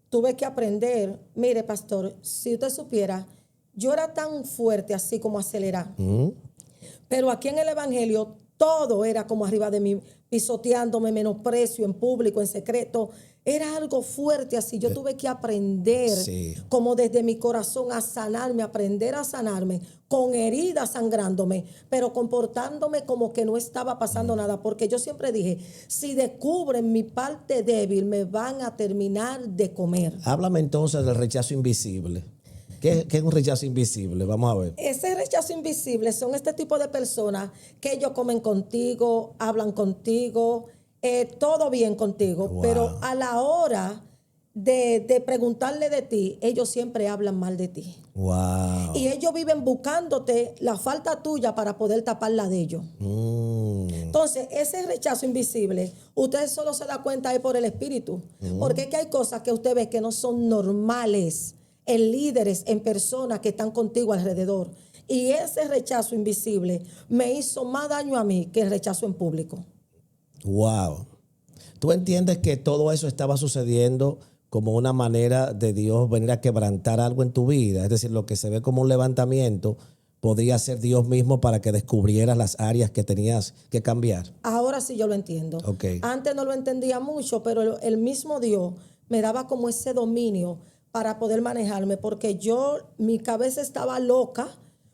Speaker 1: tuve que aprender. Mire, pastor, si usted supiera, yo era tan fuerte así como acelerada. Pero aquí en el Evangelio todo era como arriba de mí, pisoteándome, menosprecio en público, en secreto. Era algo fuerte así. Yo tuve que aprender,
Speaker 2: Sí.
Speaker 1: como desde mi corazón, a sanarme, aprender a sanarme, con heridas sangrándome, pero comportándome como que no estaba pasando nada. Porque yo siempre dije, si descubren mi parte débil, me van a terminar de comer.
Speaker 2: Háblame entonces del rechazo invisible. ¿Qué es un rechazo invisible? Vamos a ver.
Speaker 1: Ese rechazo invisible son este tipo de personas que ellos comen contigo, hablan contigo, todo bien contigo,
Speaker 2: Wow.
Speaker 1: pero a la hora de preguntarle de ti, ellos siempre hablan mal de ti.
Speaker 2: Wow.
Speaker 1: Y ellos viven buscándote la falta tuya para poder tapar la de ellos. Entonces, ese rechazo invisible, usted solo se da cuenta ahí por el espíritu. Porque es que hay cosas que usted ve que no son normales en líderes, en personas que están contigo alrededor. Y ese rechazo invisible me hizo más daño a mí que el rechazo en público.
Speaker 2: Wow. ¿Tú entiendes que todo eso estaba sucediendo como una manera de Dios venir a quebrantar algo en tu vida? Es decir, lo que se ve como un levantamiento podría ser Dios mismo para que descubrieras las áreas que tenías que cambiar.
Speaker 1: Ahora sí yo lo entiendo.
Speaker 2: Ok.
Speaker 1: Antes no lo entendía mucho, pero el mismo Dios me daba como ese dominio para poder manejarme, porque mi cabeza estaba loca,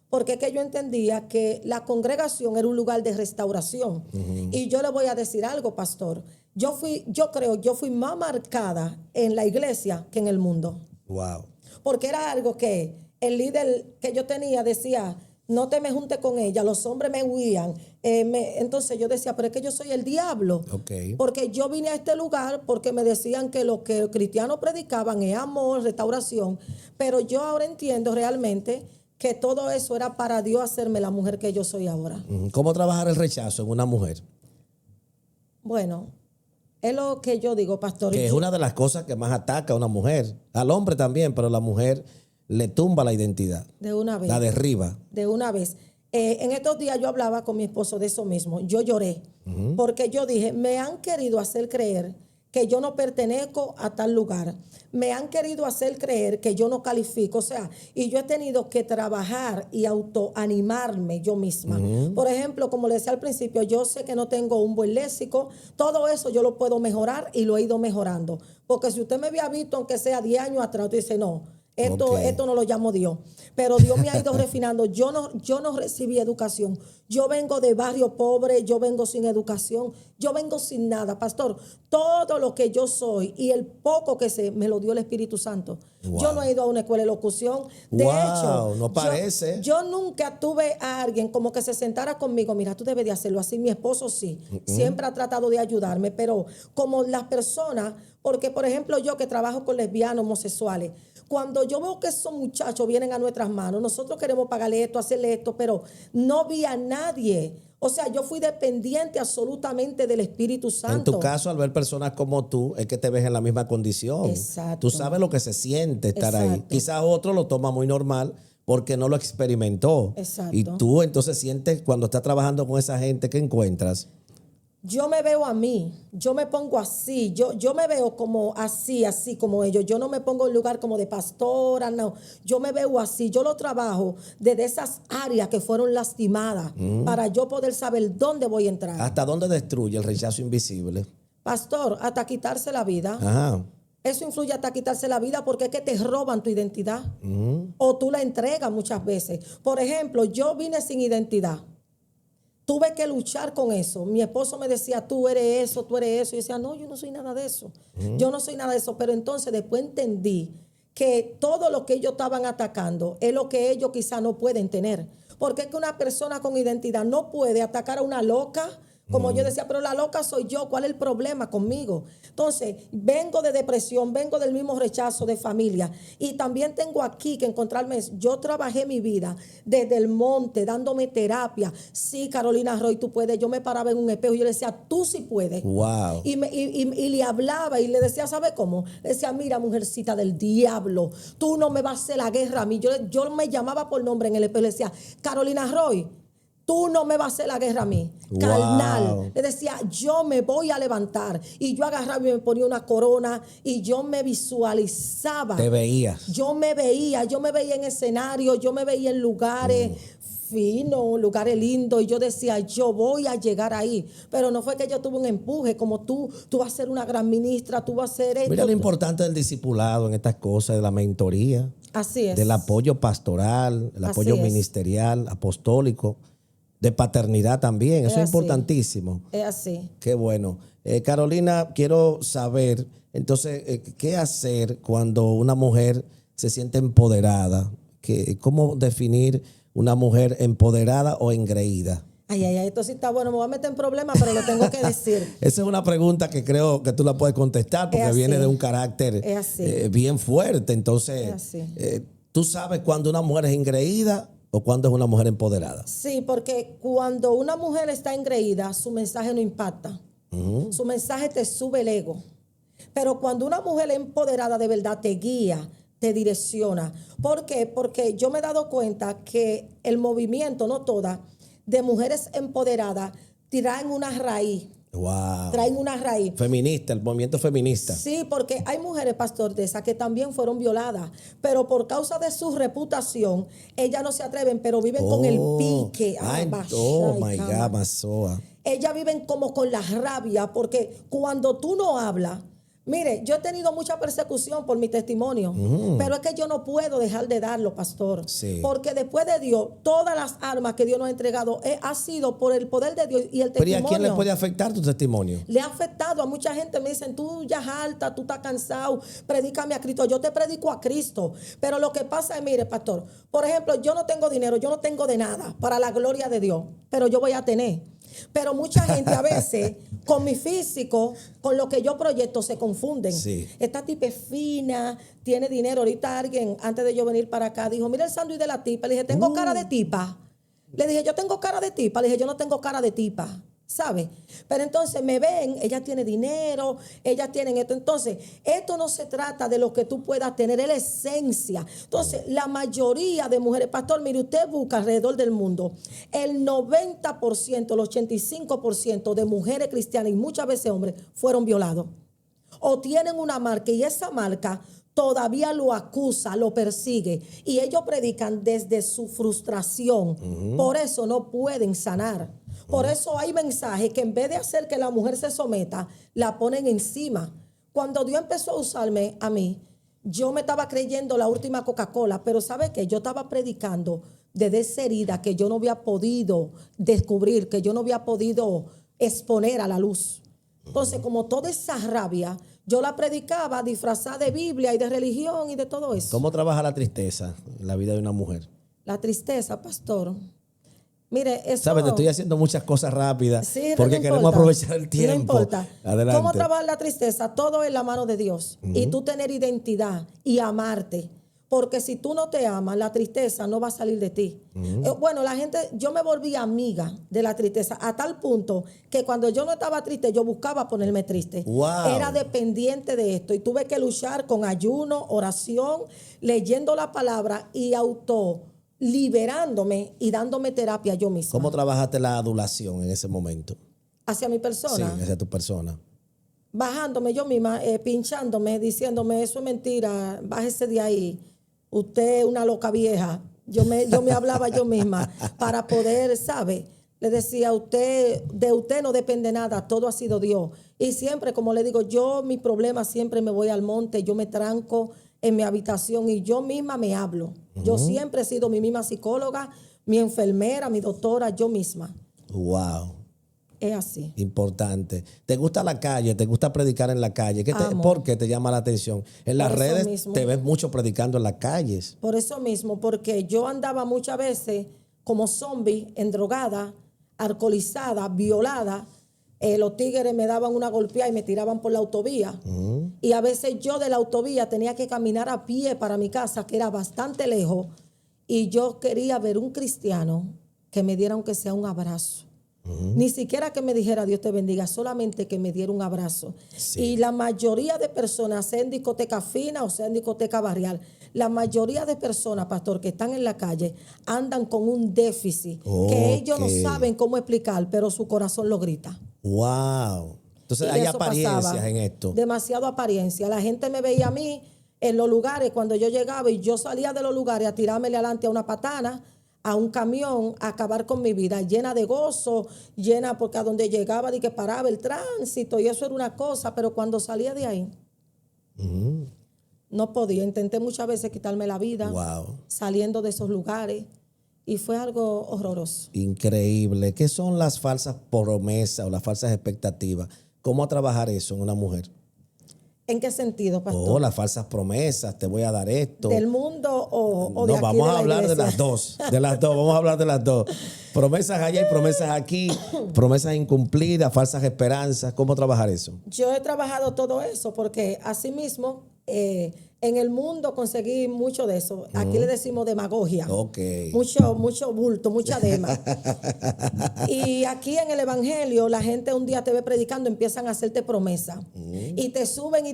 Speaker 1: porque es que yo entendía que la congregación era un lugar de restauración. Y yo le voy a decir algo, pastor. Yo fui más marcada en la iglesia que en el mundo.
Speaker 2: Wow.
Speaker 1: Porque era algo que el líder que yo tenía decía, no te me juntes con ella, los hombres me huían. Entonces yo decía, pero es que yo soy el diablo.
Speaker 2: Ok.
Speaker 1: Porque yo vine a este lugar porque me decían que lo que los cristianos predicaban es amor, restauración. Pero yo ahora entiendo realmente que todo eso era para Dios hacerme la mujer que yo soy ahora.
Speaker 2: ¿Cómo trabajar el rechazo en una mujer?
Speaker 1: Bueno, es lo que yo digo, pastor.
Speaker 2: Que es una de las cosas que más ataca a una mujer. Al hombre también, pero la mujer le tumba la identidad.
Speaker 1: De una vez.
Speaker 2: La derriba.
Speaker 1: De una vez. En estos días yo hablaba con mi esposo de eso mismo. Yo lloré porque yo dije, me han querido hacer creer que yo no pertenezco a tal lugar. Me han querido hacer creer que yo no califico. O sea, y yo he tenido que trabajar y autoanimarme yo misma. Por ejemplo, como le decía al principio, yo sé que no tengo un buen léxico. Todo eso yo lo puedo mejorar y lo he ido mejorando. Porque si usted me había visto, aunque sea 10 años atrás, usted dice, no. Esto no lo llamo Dios. Pero Dios me ha ido refinando. Yo no recibí educación. Yo vengo de barrio pobre, yo vengo sin educación, yo vengo sin nada. Pastor, todo lo que yo soy y el poco que sé, me lo dio el Espíritu Santo.
Speaker 2: Wow.
Speaker 1: Yo no he ido a una escuela de locución. De hecho,
Speaker 2: no parece.
Speaker 1: Yo nunca tuve a alguien como que se sentara conmigo. Mira, tú debes de hacerlo así. Mi esposo sí. Siempre ha tratado de ayudarme. Pero como las personas, porque por ejemplo yo que trabajo con lesbianos, homosexuales, cuando yo veo que esos muchachos vienen a nuestras manos, nosotros queremos pagarle esto, hacerle esto, pero no vi a nadie. O sea, yo fui dependiente absolutamente del Espíritu Santo.
Speaker 2: En tu caso, al ver personas como tú, es que te ves en la misma condición.
Speaker 1: Exacto.
Speaker 2: Tú sabes lo que se siente estar ahí.
Speaker 1: Exacto.
Speaker 2: Quizás otro lo toma muy normal porque no lo experimentó.
Speaker 1: Exacto.
Speaker 2: Y tú entonces sientes cuando estás trabajando con esa gente que encuentras.
Speaker 1: Yo me veo a mí, yo me pongo así, yo me veo como así como ellos. Yo no me pongo en lugar como de pastora, no. Yo me veo así, yo lo trabajo desde esas áreas que fueron lastimadas para yo poder saber dónde voy a entrar.
Speaker 2: ¿Hasta dónde destruye el rechazo invisible?
Speaker 1: Pastor, hasta quitarse la vida.
Speaker 2: Ajá.
Speaker 1: Eso influye hasta quitarse la vida porque es que te roban tu identidad. O tú la entregas muchas veces. Por ejemplo, yo vine sin identidad. Tuve que luchar con eso. Mi esposo me decía, tú eres eso, tú eres eso. Y yo decía, no, yo no soy nada de eso. Yo no soy nada de eso. Pero entonces después entendí que todo lo que ellos estaban atacando es lo que ellos quizá no pueden tener. Porque es que una persona con identidad no puede atacar a una loca. Como yo decía, pero la loca soy yo. ¿Cuál es el problema conmigo? Entonces, vengo de depresión, vengo del mismo rechazo de familia. Y también tengo aquí que encontrarme. Yo trabajé mi vida desde el monte, dándome terapia. Sí, Carolina Roy, tú puedes. Yo me paraba en un espejo y yo le decía, tú sí puedes.
Speaker 2: Wow.
Speaker 1: Y le hablaba y le decía, ¿sabe cómo? Le decía, mira, mujercita del diablo, tú no me vas a hacer la guerra a mí. Yo me llamaba por nombre en el espejo y le decía, Carolina Roy, tú no me vas a hacer la guerra a mí.
Speaker 2: Wow.
Speaker 1: Carnal. Le decía, yo me voy a levantar. Y yo agarraba y me ponía una corona y yo me visualizaba.
Speaker 2: Te veías.
Speaker 1: Yo me veía en escenarios, yo me veía en lugares finos, lugares lindos, y yo decía, yo voy a llegar ahí. Pero no fue que yo tuve un empuje, como tú vas a ser una gran ministra, tú vas a ser esto.
Speaker 2: Mira lo importante del discipulado en estas cosas, de la mentoría,
Speaker 1: Así es.
Speaker 2: del apoyo pastoral, el
Speaker 1: Así
Speaker 2: apoyo
Speaker 1: es.
Speaker 2: ministerial, apostólico, de paternidad también. Eso es
Speaker 1: así.
Speaker 2: importantísimo.
Speaker 1: Es así.
Speaker 2: Qué bueno. Carolina, quiero saber, entonces, ¿qué hacer cuando una mujer se siente empoderada? ¿Cómo definir una mujer empoderada o engreída?
Speaker 1: Ay, esto sí está bueno. Me voy a meter en problemas, pero lo tengo que decir.
Speaker 2: Esa es una pregunta que creo que tú la puedes contestar porque viene de un carácter bien fuerte. Entonces, ¿tú sabes cuándo una mujer es engreída o cuándo es una mujer empoderada?
Speaker 1: Sí, porque cuando una mujer está engreída, su mensaje no impacta. Su mensaje te sube el ego. Pero cuando una mujer empoderada de verdad te guía, te direcciona. ¿Por qué? Porque yo me he dado cuenta que el movimiento, no toda, de mujeres empoderadas traen una raíz.
Speaker 2: Wow.
Speaker 1: Traen una raíz.
Speaker 2: Feminista, el movimiento feminista.
Speaker 1: Sí, porque hay mujeres, pastor, de esas que también fueron violadas, pero por causa de su reputación, ellas no se atreven, pero viven con el pique.
Speaker 2: Oh my God, Mazoa.
Speaker 1: Ellas viven como con la rabia, porque cuando tú no hablas, mire, yo he tenido mucha persecución por mi testimonio, pero es que yo no puedo dejar de darlo, pastor.
Speaker 2: Sí.
Speaker 1: Porque después de Dios, todas las armas que Dios nos ha entregado ha sido por el poder de Dios y el testimonio.
Speaker 2: ¿Pero y a quién le puede afectar tu testimonio?
Speaker 1: Le ha afectado a mucha gente. Me dicen, tú ya alta, tú estás cansado, predícame a Cristo. Yo te predico a Cristo. Pero lo que pasa es, mire, pastor, por ejemplo, yo no tengo dinero, yo no tengo de nada para la gloria de Dios, pero yo voy a tener. Pero mucha gente a veces con mi físico, con lo que yo proyecto, se confunden.
Speaker 2: Sí.
Speaker 1: Esta tipa es fina, tiene dinero. Ahorita alguien, antes de yo venir para acá, dijo, mira el sándwich de la tipa. Le dije, tengo cara de tipa. Le dije, yo tengo cara de tipa. Le dije, yo no tengo cara de tipa. ¿Sabe? Pero entonces me ven, ella tiene dinero, ellas tienen esto. Entonces, esto no se trata de lo que tú puedas tener, es la esencia. Entonces, la mayoría de mujeres, pastor, mire, usted busca alrededor del mundo, el 90%, el 85% de mujeres cristianas y muchas veces hombres fueron violados. O tienen una marca y esa marca todavía lo acusa, lo persigue. Y ellos predican desde su frustración. Por eso no pueden sanar. Por eso hay mensajes que en vez de hacer que la mujer se someta, la ponen encima. Cuando Dios empezó a usarme a mí, yo me estaba creyendo la última Coca-Cola, pero ¿sabe qué? Yo estaba predicando desde esa herida que yo no había podido descubrir, que yo no había podido exponer a la luz. Entonces, como toda esa rabia, yo la predicaba disfrazada de Biblia y de religión y de todo eso.
Speaker 2: ¿Cómo trabaja la tristeza en la vida de una mujer?
Speaker 1: La tristeza, pastor. Mire, eso...
Speaker 2: ¿Sabes? Te estoy haciendo muchas cosas rápidas
Speaker 1: Sí,
Speaker 2: porque
Speaker 1: no
Speaker 2: queremos
Speaker 1: importa.
Speaker 2: aprovechar el tiempo.
Speaker 1: No importa.
Speaker 2: Adelante.
Speaker 1: ¿Cómo trabajar la tristeza? Todo en la mano de Dios. Y tú tener identidad y amarte. Porque si tú no te amas, la tristeza no va a salir de ti. Bueno, la gente, yo me volví amiga de la tristeza a tal punto que cuando yo no estaba triste, yo buscaba ponerme triste.
Speaker 2: Wow.
Speaker 1: Era dependiente de esto y tuve que luchar con ayuno, oración, leyendo la palabra y liberándome y dándome terapia yo misma.
Speaker 2: ¿Cómo trabajaste la adulación en ese momento?
Speaker 1: Hacia mi persona.
Speaker 2: Sí, hacia tu persona.
Speaker 1: Bajándome yo misma, pinchándome, diciéndome, eso es mentira, bájese de ahí. Usted es una loca vieja. Yo me hablaba yo misma para poder, ¿sabe? Le decía, de usted no depende nada, todo ha sido Dios. Y siempre, como le digo, mi problema siempre me voy al monte, yo me tranco en mi habitación y yo misma me hablo. Yo siempre he sido mi misma psicóloga, mi enfermera, mi doctora, yo misma.
Speaker 2: Wow.
Speaker 1: Es así.
Speaker 2: Importante. ¿Te gusta la calle? ¿Te gusta predicar en la calle?
Speaker 1: Amo.
Speaker 2: ¿Por qué te llama la atención? En las
Speaker 1: Por eso
Speaker 2: redes
Speaker 1: mismo.
Speaker 2: te ves mucho predicando en las calles.
Speaker 1: Por eso mismo, porque yo andaba muchas veces como zombie, endrogada, alcoholizada, violada. Los tigres me daban una golpeada y me tiraban por la autovía. Y a veces yo de la autovía tenía que caminar a pie para mi casa, que era bastante lejos. Y yo quería ver un cristiano que me diera aunque sea un abrazo. Ni siquiera que me dijera Dios te bendiga, solamente que me diera un abrazo.
Speaker 2: Sí.
Speaker 1: Y la mayoría de personas, sea en discoteca fina o sea en discoteca barrial, la mayoría de personas, pastor, que están en la calle, andan con un déficit que ellos no saben cómo explicar, pero su corazón lo grita.
Speaker 2: Wow. Entonces
Speaker 1: Y
Speaker 2: hay
Speaker 1: eso
Speaker 2: apariencias
Speaker 1: pasaba.
Speaker 2: en esto.
Speaker 1: Demasiado apariencia. La gente me veía a mí en los lugares cuando yo llegaba y yo salía de los lugares a tirármele adelante a una patana, a un camión a acabar con mi vida, llena de gozo, llena porque a donde llegaba de que paraba el tránsito y eso era una cosa, pero cuando salía de ahí, no podía. Intenté muchas veces quitarme la vida
Speaker 2: Wow.
Speaker 1: saliendo de esos lugares y fue algo horroroso.
Speaker 2: Increíble. ¿Qué son las falsas promesas o las falsas expectativas? ¿Cómo trabajar eso en una mujer?
Speaker 1: ¿En qué sentido, pastor?
Speaker 2: Oh, las falsas promesas, te voy a dar esto.
Speaker 1: ¿Del mundo o de
Speaker 2: No,
Speaker 1: aquí
Speaker 2: vamos
Speaker 1: de
Speaker 2: a
Speaker 1: la
Speaker 2: hablar de
Speaker 1: iglesia?
Speaker 2: las dos. De las dos, vamos a hablar de las dos. Promesas allá y promesas aquí, promesas incumplidas, falsas esperanzas. ¿Cómo trabajar eso?
Speaker 1: Yo he trabajado todo eso porque así mismo en el mundo conseguí mucho de eso. Aquí le decimos demagogia.
Speaker 2: Ok.
Speaker 1: Mucho bulto, mucha dema. Y aquí en el evangelio la gente un día te ve predicando, empiezan a hacerte promesas. Y te suben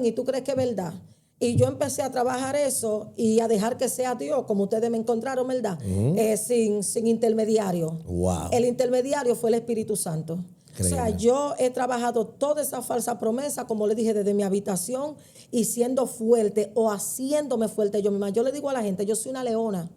Speaker 1: y tú crees que es verdad. Y yo empecé a trabajar eso y a dejar que sea Dios, como ustedes me encontraron, ¿verdad? Sin intermediario.
Speaker 2: Wow.
Speaker 1: El intermediario fue el Espíritu Santo.
Speaker 2: Increíble.
Speaker 1: O sea, yo he trabajado toda esa falsa promesa, como le dije, desde mi habitación y siendo fuerte o haciéndome fuerte yo misma. Yo le digo a la gente, yo soy una leona.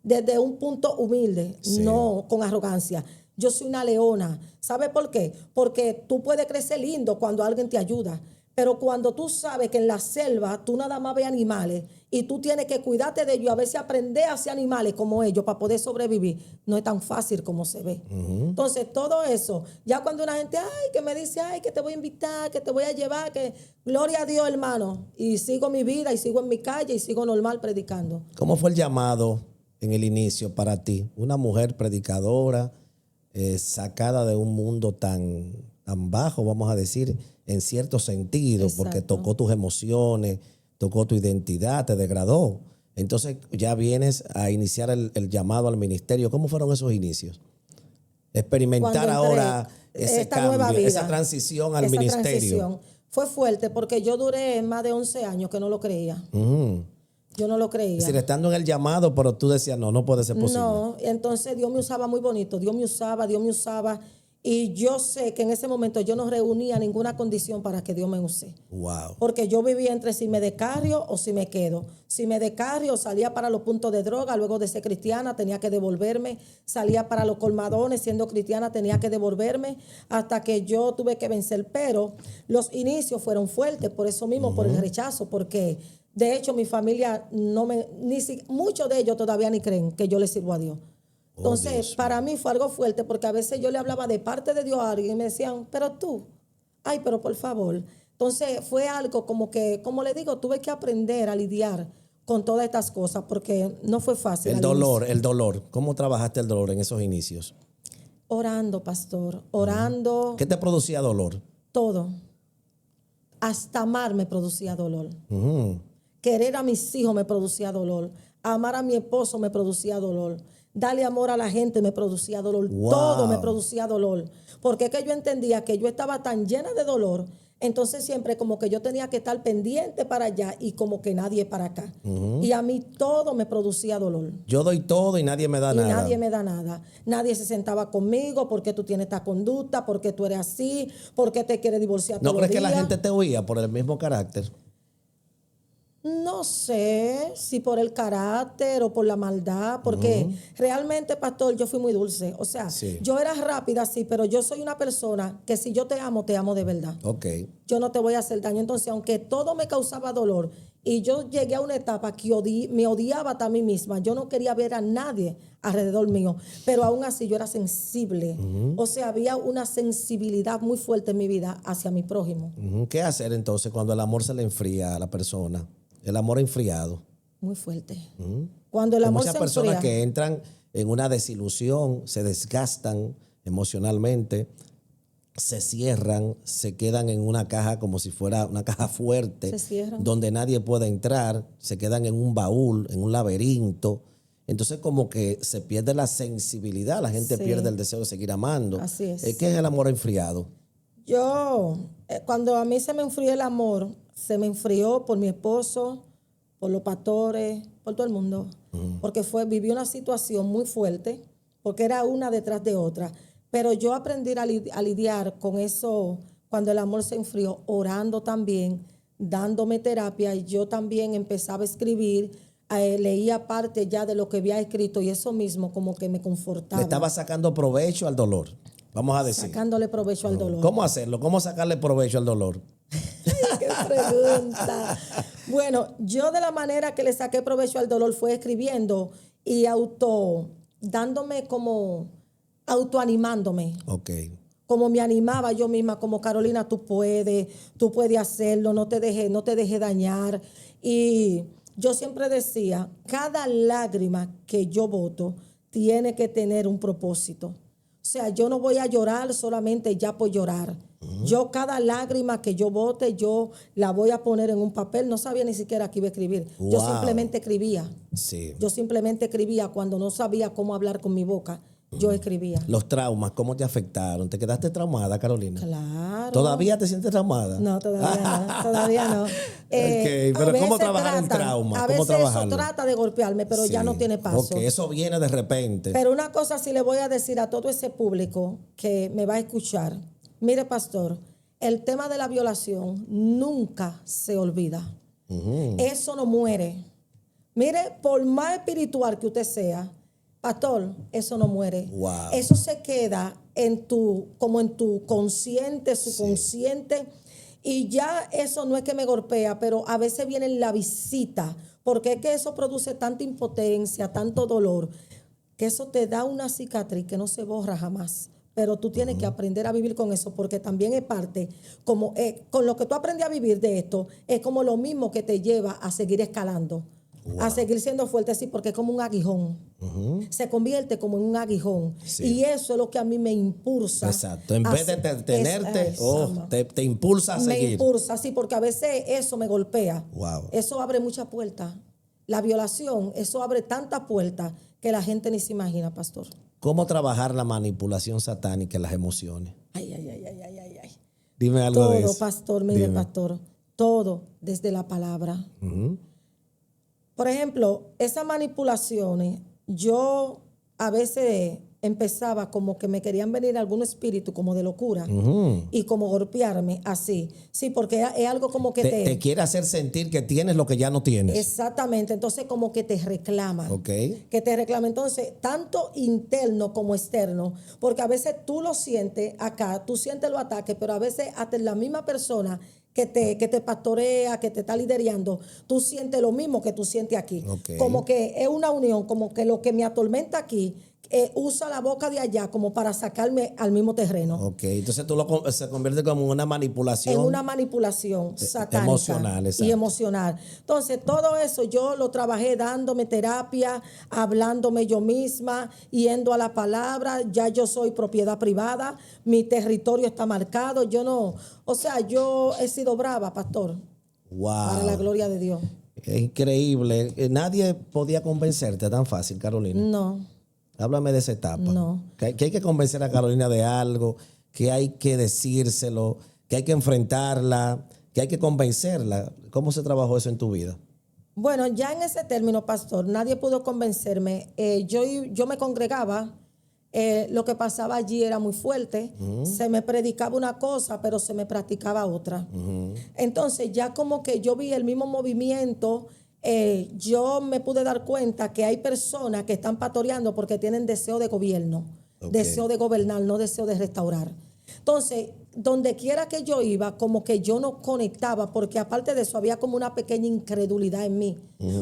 Speaker 1: Desde un punto humilde,
Speaker 2: Sí.
Speaker 1: no con arrogancia. Yo soy una leona. ¿Sabe por qué? Porque tú puedes crecer lindo cuando alguien te ayuda. Pero cuando tú sabes que en la selva tú nada más ves animales y tú tienes que cuidarte de ellos y a veces aprender a ser animales como ellos para poder sobrevivir, no es tan fácil como se ve. Entonces, todo eso, ya cuando una gente, ay, que me dice, ay, que te voy a invitar, que te voy a llevar, que gloria a Dios, hermano, y sigo mi vida y sigo en mi calle y sigo normal predicando.
Speaker 2: ¿Cómo fue el llamado en el inicio para ti? Una mujer predicadora, sacada de un mundo tan bajo, vamos a decir, en cierto sentido, porque
Speaker 1: Exacto.
Speaker 2: tocó tus emociones, tocó tu identidad, te degradó. Entonces ya vienes a iniciar el llamado al ministerio. ¿Cómo fueron esos inicios? Experimentar
Speaker 1: Cuando entré,
Speaker 2: ahora ese
Speaker 1: esta nueva
Speaker 2: cambio,
Speaker 1: vida,
Speaker 2: esa transición al
Speaker 1: esa
Speaker 2: ministerio.
Speaker 1: transición fue fuerte porque yo duré más de 11 años que no lo creía. Yo no lo creía.
Speaker 2: Es decir, estando en el llamado, pero tú decías, no puede ser posible.
Speaker 1: No, entonces Dios me usaba muy bonito, Dios me usaba. Y yo sé que en ese momento yo no reunía ninguna condición para que Dios me use.
Speaker 2: Wow.
Speaker 1: Porque yo vivía entre si me descarrio o si me quedo. Si me descarrio, salía para los puntos de droga, luego de ser cristiana tenía que devolverme. Salía para los colmadones, siendo cristiana tenía que devolverme hasta que yo tuve que vencer. Pero los inicios fueron fuertes, por eso mismo, por el rechazo, porque de hecho mi familia muchos de ellos todavía ni creen que yo les sirvo a Dios. Entonces,
Speaker 2: Dios
Speaker 1: para mí fue algo fuerte porque a veces yo le hablaba de parte de Dios a alguien y me decían, pero tú, ay, pero por favor. Entonces, fue algo como que, como le digo, tuve que aprender a lidiar con todas estas cosas porque no fue fácil.
Speaker 2: El
Speaker 1: al
Speaker 2: dolor,
Speaker 1: inicio.
Speaker 2: el dolor. ¿Cómo trabajaste el dolor en esos inicios?
Speaker 1: Orando, pastor, orando,
Speaker 2: ¿Qué te producía dolor?
Speaker 1: todo. Hasta amar me producía dolor.
Speaker 2: Ujú.
Speaker 1: Querer a mis hijos me producía dolor. Amar a mi esposo me producía dolor. Darle amor a la gente me producía dolor.
Speaker 2: Wow.
Speaker 1: Todo me producía dolor. Porque es que yo entendía que yo estaba tan llena de dolor. Entonces siempre como que yo tenía que estar pendiente para allá y como que nadie para acá. Y a mí todo me producía dolor.
Speaker 2: Yo doy todo y nadie me da
Speaker 1: Y
Speaker 2: nada.
Speaker 1: nadie me da nada. Nadie se sentaba conmigo porque tú tienes esta conducta, porque tú eres así, porque te quieres divorciar
Speaker 2: ¿No
Speaker 1: todos
Speaker 2: crees
Speaker 1: los
Speaker 2: que la
Speaker 1: días.
Speaker 2: gente te oía por el mismo carácter?
Speaker 1: No sé si por el carácter o por la maldad, porque realmente, pastor, yo fui muy dulce. O sea,
Speaker 2: Sí.
Speaker 1: yo era rápida, sí, pero yo soy una persona que si yo te amo de verdad.
Speaker 2: Ok.
Speaker 1: Yo no te voy a hacer daño. Entonces, aunque todo me causaba dolor y yo llegué a una etapa que me odiaba hasta a mí misma, yo no quería ver a nadie alrededor mío, pero aún así yo era sensible. O sea, había una sensibilidad muy fuerte en mi vida hacia mi prójimo.
Speaker 2: Ujú. ¿Qué hacer entonces cuando el amor se le enfría a la persona? El amor enfriado.
Speaker 1: Muy fuerte. Cuando el
Speaker 2: Hay
Speaker 1: amor
Speaker 2: muchas
Speaker 1: se
Speaker 2: personas
Speaker 1: enfría,
Speaker 2: que entran en una desilusión, se desgastan emocionalmente, se cierran, se quedan en una caja como si fuera una caja fuerte,
Speaker 1: Se cierran.
Speaker 2: donde nadie puede entrar, se quedan en un baúl, en un laberinto. Entonces como que se pierde la sensibilidad, la gente
Speaker 1: Sí.
Speaker 2: pierde el deseo de seguir amando.
Speaker 1: Así es.
Speaker 2: ¿Qué es el amor enfriado?
Speaker 1: Cuando a mí se me enfrió el amor, se me enfrió por mi esposo, por los pastores, por todo el mundo. Porque viví una situación muy fuerte, porque era una detrás de otra. Pero yo aprendí a lidiar con eso cuando el amor se enfrió, orando también, dándome terapia. Y yo también empezaba a escribir leía parte ya de lo que había escrito y eso mismo como que me
Speaker 2: Le
Speaker 1: confortaba.
Speaker 2: estaba sacando provecho al dolor, vamos a decir.
Speaker 1: Sacándole provecho al dolor.
Speaker 2: ¿Cómo hacerlo? ¿Cómo sacarle provecho al dolor?
Speaker 1: ¡Qué pregunta! Bueno, yo de la manera que le saqué provecho al dolor fue escribiendo y dándome como, autoanimándome.
Speaker 2: Ok.
Speaker 1: Como me animaba yo misma, como Carolina, tú puedes hacerlo, no te dejes dañar. Y yo siempre decía, cada lágrima que yo boto tiene que tener un propósito. O sea, yo no voy a llorar solamente ya por llorar. Yo cada lágrima que yo bote, yo la voy a poner en un papel. No sabía ni siquiera que iba a escribir. Yo
Speaker 2: Wow.
Speaker 1: simplemente escribía.
Speaker 2: Sí.
Speaker 1: Yo simplemente escribía cuando no sabía cómo hablar con mi boca. Yo escribía.
Speaker 2: Los traumas, ¿cómo te afectaron? ¿Te quedaste traumada, Carolina?
Speaker 1: Claro.
Speaker 2: ¿Todavía te sientes traumada?
Speaker 1: No, todavía no.
Speaker 2: Pero
Speaker 1: a
Speaker 2: ¿cómo
Speaker 1: veces
Speaker 2: trabajar el trauma?
Speaker 1: A
Speaker 2: ¿Cómo
Speaker 1: veces eso
Speaker 2: trabajarlo?
Speaker 1: trata de golpearme, pero ya
Speaker 2: Sí.
Speaker 1: no tiene paso.
Speaker 2: Ok, eso viene de repente.
Speaker 1: Pero una cosa sí le voy a decir a todo ese público que me va a escuchar. Mire, pastor, el tema de la violación nunca se olvida. Eso no muere. Mire, por más espiritual que usted sea, pastor, eso no muere.
Speaker 2: Wow.
Speaker 1: Eso se queda como en tu consciente, subconsciente. Y ya eso no es que me golpea, pero a veces viene la visita, porque es que eso produce tanta impotencia, tanto dolor, que eso te da una cicatriz que no se borra jamás. Pero tú tienes que aprender a vivir con eso, porque también es parte, como con lo que tú aprendes a vivir de esto, es como lo mismo que te lleva a seguir escalando.
Speaker 2: Wow.
Speaker 1: A seguir siendo fuerte, sí, porque es como un aguijón. Se convierte como en un aguijón.
Speaker 2: Sí.
Speaker 1: Y eso es lo que a mí me impulsa.
Speaker 2: Exacto. En vez de tenerte, te impulsa a
Speaker 1: me
Speaker 2: seguir.
Speaker 1: impulsa, sí, porque a veces eso me golpea.
Speaker 2: Wow.
Speaker 1: Eso abre muchas puertas. La violación, eso abre tantas puertas que la gente ni se imagina, pastor.
Speaker 2: ¿Cómo trabajar la manipulación satánica en las emociones?
Speaker 1: Ay.
Speaker 2: Dime algo de eso.
Speaker 1: Todo, pastor, mire,
Speaker 2: Dime.
Speaker 1: pastor. Todo desde la palabra. Por ejemplo, esas manipulaciones, yo a veces empezaba como que me querían venir algún espíritu como de locura y como golpearme así. Sí, porque es algo como que
Speaker 2: Te quiere hacer sentir que tienes lo que ya no tienes.
Speaker 1: Exactamente, entonces como que te reclaman.
Speaker 2: Ok.
Speaker 1: Que te reclaman. Entonces, tanto interno como externo, porque a veces tú lo sientes acá, tú sientes los ataques, pero a veces hasta la misma persona que te pastorea, que te está liderando, tú sientes lo mismo que tú sientes aquí.
Speaker 2: Ok.
Speaker 1: Como que es una unión, como que lo que me atormenta aquí usa la boca de allá como para sacarme al mismo terreno.
Speaker 2: Ok, entonces se convierte como una manipulación.
Speaker 1: En una manipulación satánica
Speaker 2: emocional, exacto.
Speaker 1: y emocional. Entonces, todo eso yo lo trabajé dándome terapia, hablándome yo misma, yendo a la palabra. Ya yo soy propiedad privada, mi territorio está marcado. Yo he sido brava, pastor.
Speaker 2: Wow.
Speaker 1: Para la gloria de Dios.
Speaker 2: Es increíble. Nadie podía convencerte tan fácil, Carolina.
Speaker 1: No.
Speaker 2: Háblame de esa etapa.
Speaker 1: No.
Speaker 2: Que hay que convencer a Carolina de algo, que hay que decírselo, que hay que enfrentarla, que hay que convencerla. ¿Cómo se trabajó eso en tu vida?
Speaker 1: Bueno, ya en ese término, pastor, nadie pudo convencerme. Yo me congregaba. Lo que pasaba allí era muy fuerte. Se me predicaba una cosa, pero se me practicaba otra. Entonces, ya como que yo vi el mismo movimiento. Yo me pude dar cuenta que hay personas que están pastoreando porque tienen deseo de gobierno, deseo de gobernar, no deseo de restaurar. Entonces, donde quiera que yo iba, como que yo no conectaba, porque aparte de eso había como una pequeña incredulidad en mí,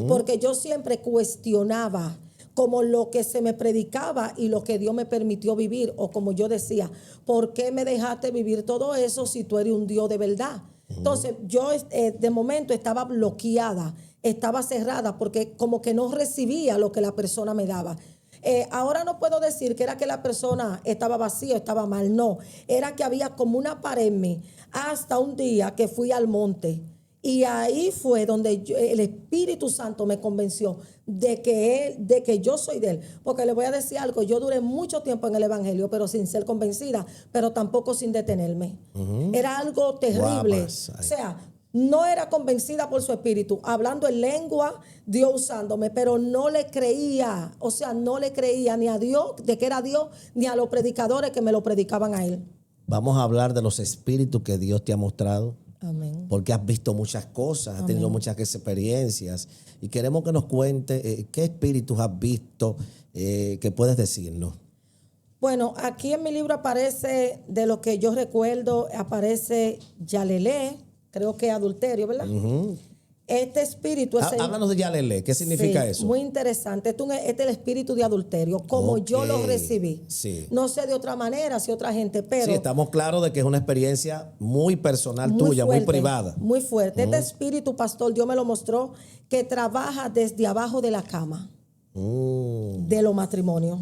Speaker 1: porque yo siempre cuestionaba como lo que se me predicaba y lo que Dios me permitió vivir, o como yo decía, ¿por qué me dejaste vivir todo eso si tú eres un Dios de verdad? Entonces, yo de momento estaba bloqueada, estaba cerrada, porque como que no recibía lo que la persona me daba. Ahora no puedo decir que era que la persona estaba vacía, estaba mal, no. Era que había como una pared en mí, hasta un día que fui al monte. Y ahí fue donde el Espíritu Santo me convenció de que yo soy de Él. Porque le voy a decir algo, yo duré mucho tiempo en el Evangelio, pero sin ser convencida, pero tampoco sin detenerme. Era algo terrible.
Speaker 2: Guapas.
Speaker 1: O sea, no era convencida por su espíritu, hablando en lengua, Dios usándome, pero no le creía. O sea, no le creía ni a Dios, de que era Dios, ni a los predicadores que me lo predicaban a Él.
Speaker 2: Vamos a hablar de los espíritus que Dios te ha mostrado.
Speaker 1: Amén.
Speaker 2: porque has visto muchas cosas, has tenido muchas experiencias y queremos que nos cuente qué espíritus has visto, que puedes decirnos.
Speaker 1: Bueno, aquí en mi libro aparece, de lo que yo recuerdo, aparece Yalelé, creo que adulterio, ¿verdad? Este espíritu es
Speaker 2: Háblanos de Yalelé, ¿qué significa eso?
Speaker 1: muy interesante. Este es el espíritu de adulterio, como yo lo recibí.
Speaker 2: Sí.
Speaker 1: No sé de otra manera, si otra gente, pero
Speaker 2: Sí, estamos claros de que es una experiencia muy personal tuya,
Speaker 1: fuerte,
Speaker 2: muy privada.
Speaker 1: muy fuerte. Este espíritu, pastor, Dios me lo mostró, que trabaja desde abajo de la cama, de los matrimonios.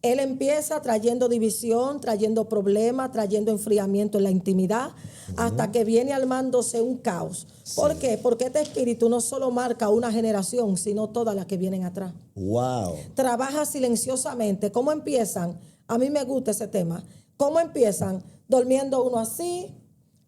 Speaker 1: Él empieza trayendo división, trayendo problemas, trayendo enfriamiento en la intimidad, hasta que viene armándose un caos.
Speaker 2: Sí.
Speaker 1: ¿Por qué? Porque este espíritu no solo marca una generación, sino todas las que vienen atrás.
Speaker 2: Wow.
Speaker 1: Trabaja silenciosamente. ¿Cómo empiezan? A mí me gusta ese tema. ¿Cómo empiezan? Durmiendo uno así,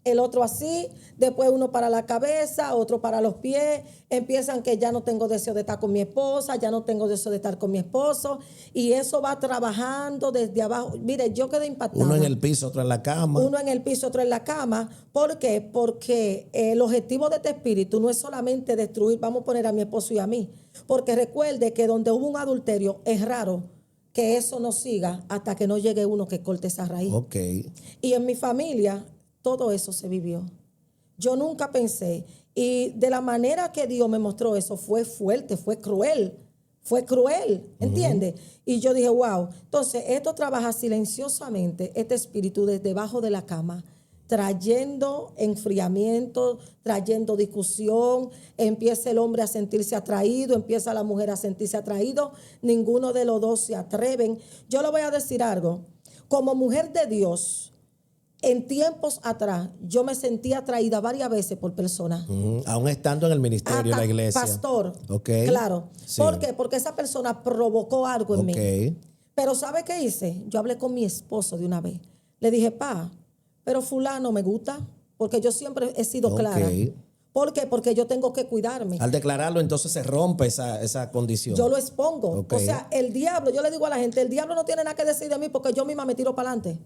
Speaker 1: el otro así, después uno para la cabeza, otro para los pies, empiezan que ya no tengo deseo de estar con mi esposa, ya no tengo deseo de estar con mi esposo, y eso va trabajando desde abajo. Mire, yo quedé impactada.
Speaker 2: Uno en el piso, otro en la cama.
Speaker 1: Uno en el piso, otro en la cama. ¿Por qué? Porque el objetivo de este espíritu no es solamente destruir, vamos a poner a mi esposo y a mí, porque recuerde que donde hubo un adulterio es raro que eso no siga hasta que no llegue uno que corte esa raíz.
Speaker 2: Ok.
Speaker 1: Y en mi familia todo eso se vivió. Yo nunca pensé, y de la manera que Dios me mostró eso fue fuerte, fue cruel, ¿entiendes? Y yo dije, wow, entonces esto trabaja silenciosamente, este espíritu desde debajo de la cama, trayendo enfriamiento, trayendo discusión, empieza el hombre a sentirse atraído, empieza la mujer a sentirse atraído, ninguno de los dos se atreven. Yo le voy a decir algo, como mujer de Dios, en tiempos atrás, yo me sentía atraída varias veces por personas.
Speaker 2: Aún estando en el ministerio, en la iglesia.
Speaker 1: Pastor.
Speaker 2: Ok.
Speaker 1: Claro.
Speaker 2: Sí.
Speaker 1: ¿Por qué? Porque esa persona provocó algo en mí.
Speaker 2: Ok.
Speaker 1: Pero ¿sabe qué hice? Yo hablé con mi esposo de una vez. Le dije, pero fulano me gusta, porque yo siempre he sido clara. ¿Por qué? Porque yo tengo que cuidarme.
Speaker 2: Al declararlo, entonces se rompe esa condición.
Speaker 1: Yo lo expongo.
Speaker 2: Ok.
Speaker 1: O sea, el diablo, yo le digo a la gente, el diablo no tiene nada que decir de mí porque yo misma me tiro para adelante.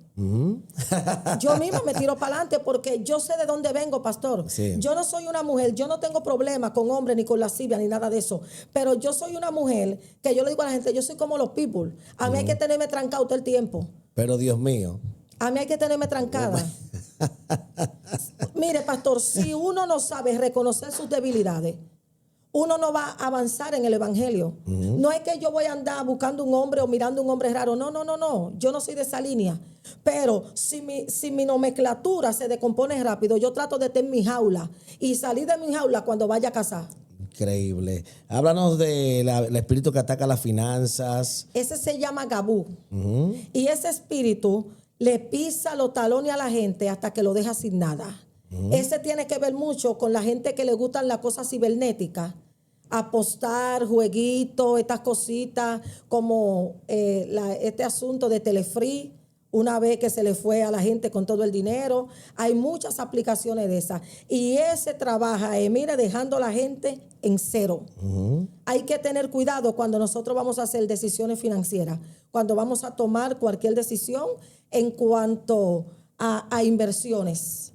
Speaker 1: Yo misma me tiro para adelante porque yo sé de dónde vengo, pastor.
Speaker 2: Sí.
Speaker 1: Yo no soy una mujer, yo no tengo problemas con hombres ni con lascivia ni nada de eso. Pero yo soy una mujer que yo le digo a la gente, yo soy como los people. A mí hay que tenerme trancado todo el tiempo.
Speaker 2: Pero Dios mío.
Speaker 1: A mí hay que tenerme trancada. Mire, pastor, si uno no sabe reconocer sus debilidades, uno no va a avanzar en el evangelio. No es que yo voy a andar buscando un hombre o mirando un hombre raro. No. Yo no soy de esa línea. Pero si mi nomenclatura se descompone rápido, yo trato de estar en mi jaula y salir de mi jaula cuando vaya a casar.
Speaker 2: Increíble. Háblanos del espíritu que ataca las finanzas.
Speaker 1: Ese se llama Gabú. Y ese espíritu le pisa los talones a la gente hasta que lo deja sin nada. Ese tiene que ver mucho con la gente que le gustan las cosas cibernéticas. Apostar, jueguitos, estas cositas, como este asunto de Telefree, una vez que se le fue a la gente con todo el dinero. Hay muchas aplicaciones de esas. Y ese trabaja, mire, dejando a la gente en cero. Hay que tener cuidado cuando nosotros vamos a hacer decisiones financieras, cuando vamos a tomar cualquier decisión en cuanto a inversiones.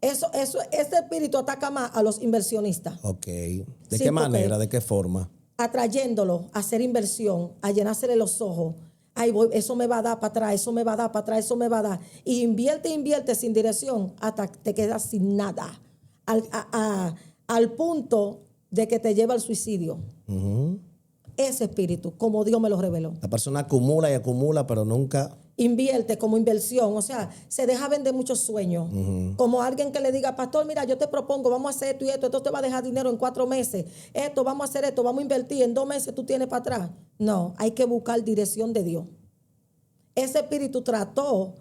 Speaker 1: Este espíritu ataca más a los inversionistas.
Speaker 2: Ok. ¿De qué manera? ¿De qué forma?
Speaker 1: Atrayéndolo a hacer inversión, a llenársele los ojos. Ay, eso me va a dar para atrás, eso me va a dar para atrás, eso me va a dar. Y invierte sin dirección hasta que te quedas sin nada. Al punto de que te lleva al suicidio. Ese espíritu, como Dios me lo reveló.
Speaker 2: La persona acumula y acumula, pero nunca
Speaker 1: invierte como inversión, o sea, se deja vender muchos sueños. Como alguien que le diga, pastor, mira, yo te propongo, vamos a hacer esto y esto te va a dejar dinero en 4 meses, esto, vamos a hacer esto, vamos a invertir, en 2 meses tú tienes para atrás. No, hay que buscar dirección de Dios. Ese espíritu trató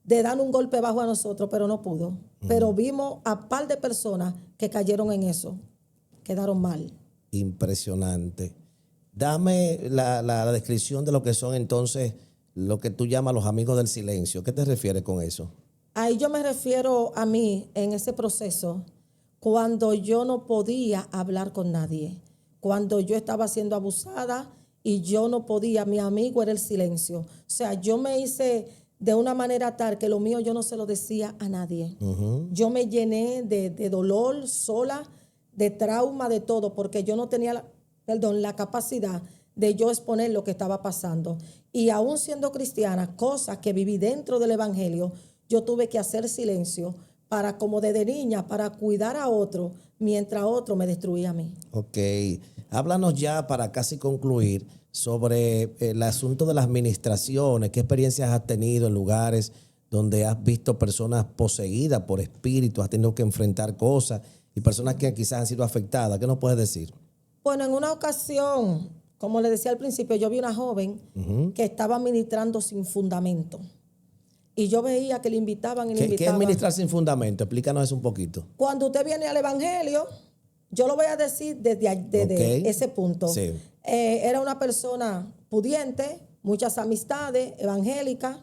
Speaker 1: de dar un golpe bajo a nosotros, pero no pudo. Pero vimos a par de personas que cayeron en eso, quedaron mal.
Speaker 2: Impresionante. Dame la descripción de lo que son entonces lo que tú llamas los amigos del silencio. ¿Qué te refieres con eso?
Speaker 1: Ahí yo me refiero a mí en ese proceso cuando yo no podía hablar con nadie, cuando yo estaba siendo abusada y yo no podía, mi amigo era el silencio. O sea, yo me hice de una manera tal que lo mío yo no se lo decía a nadie. Yo me llené de dolor sola, de trauma, de todo, porque yo no tenía la capacidad de yo exponer lo que estaba pasando. Y aún siendo cristiana, cosas que viví dentro del evangelio, yo tuve que hacer silencio para, como desde niña, para cuidar a otro, mientras otro me destruía a mí.
Speaker 2: Ok. Háblanos ya para casi concluir sobre el asunto de las ministraciones. ¿Qué experiencias has tenido en lugares donde has visto personas poseídas por espíritus, has tenido que enfrentar cosas y personas que quizás han sido afectadas? ¿Qué nos puedes decir?
Speaker 1: Bueno, en una ocasión, como le decía al principio, yo vi una joven que estaba ministrando sin fundamento. Y yo veía que le invitaban y le invitaban.
Speaker 2: ¿Qué es ministrar sin fundamento? Explícanos eso un poquito.
Speaker 1: Cuando usted viene al evangelio, yo lo voy a decir desde ese punto.
Speaker 2: Sí.
Speaker 1: Era una persona pudiente, muchas amistades, evangélicas,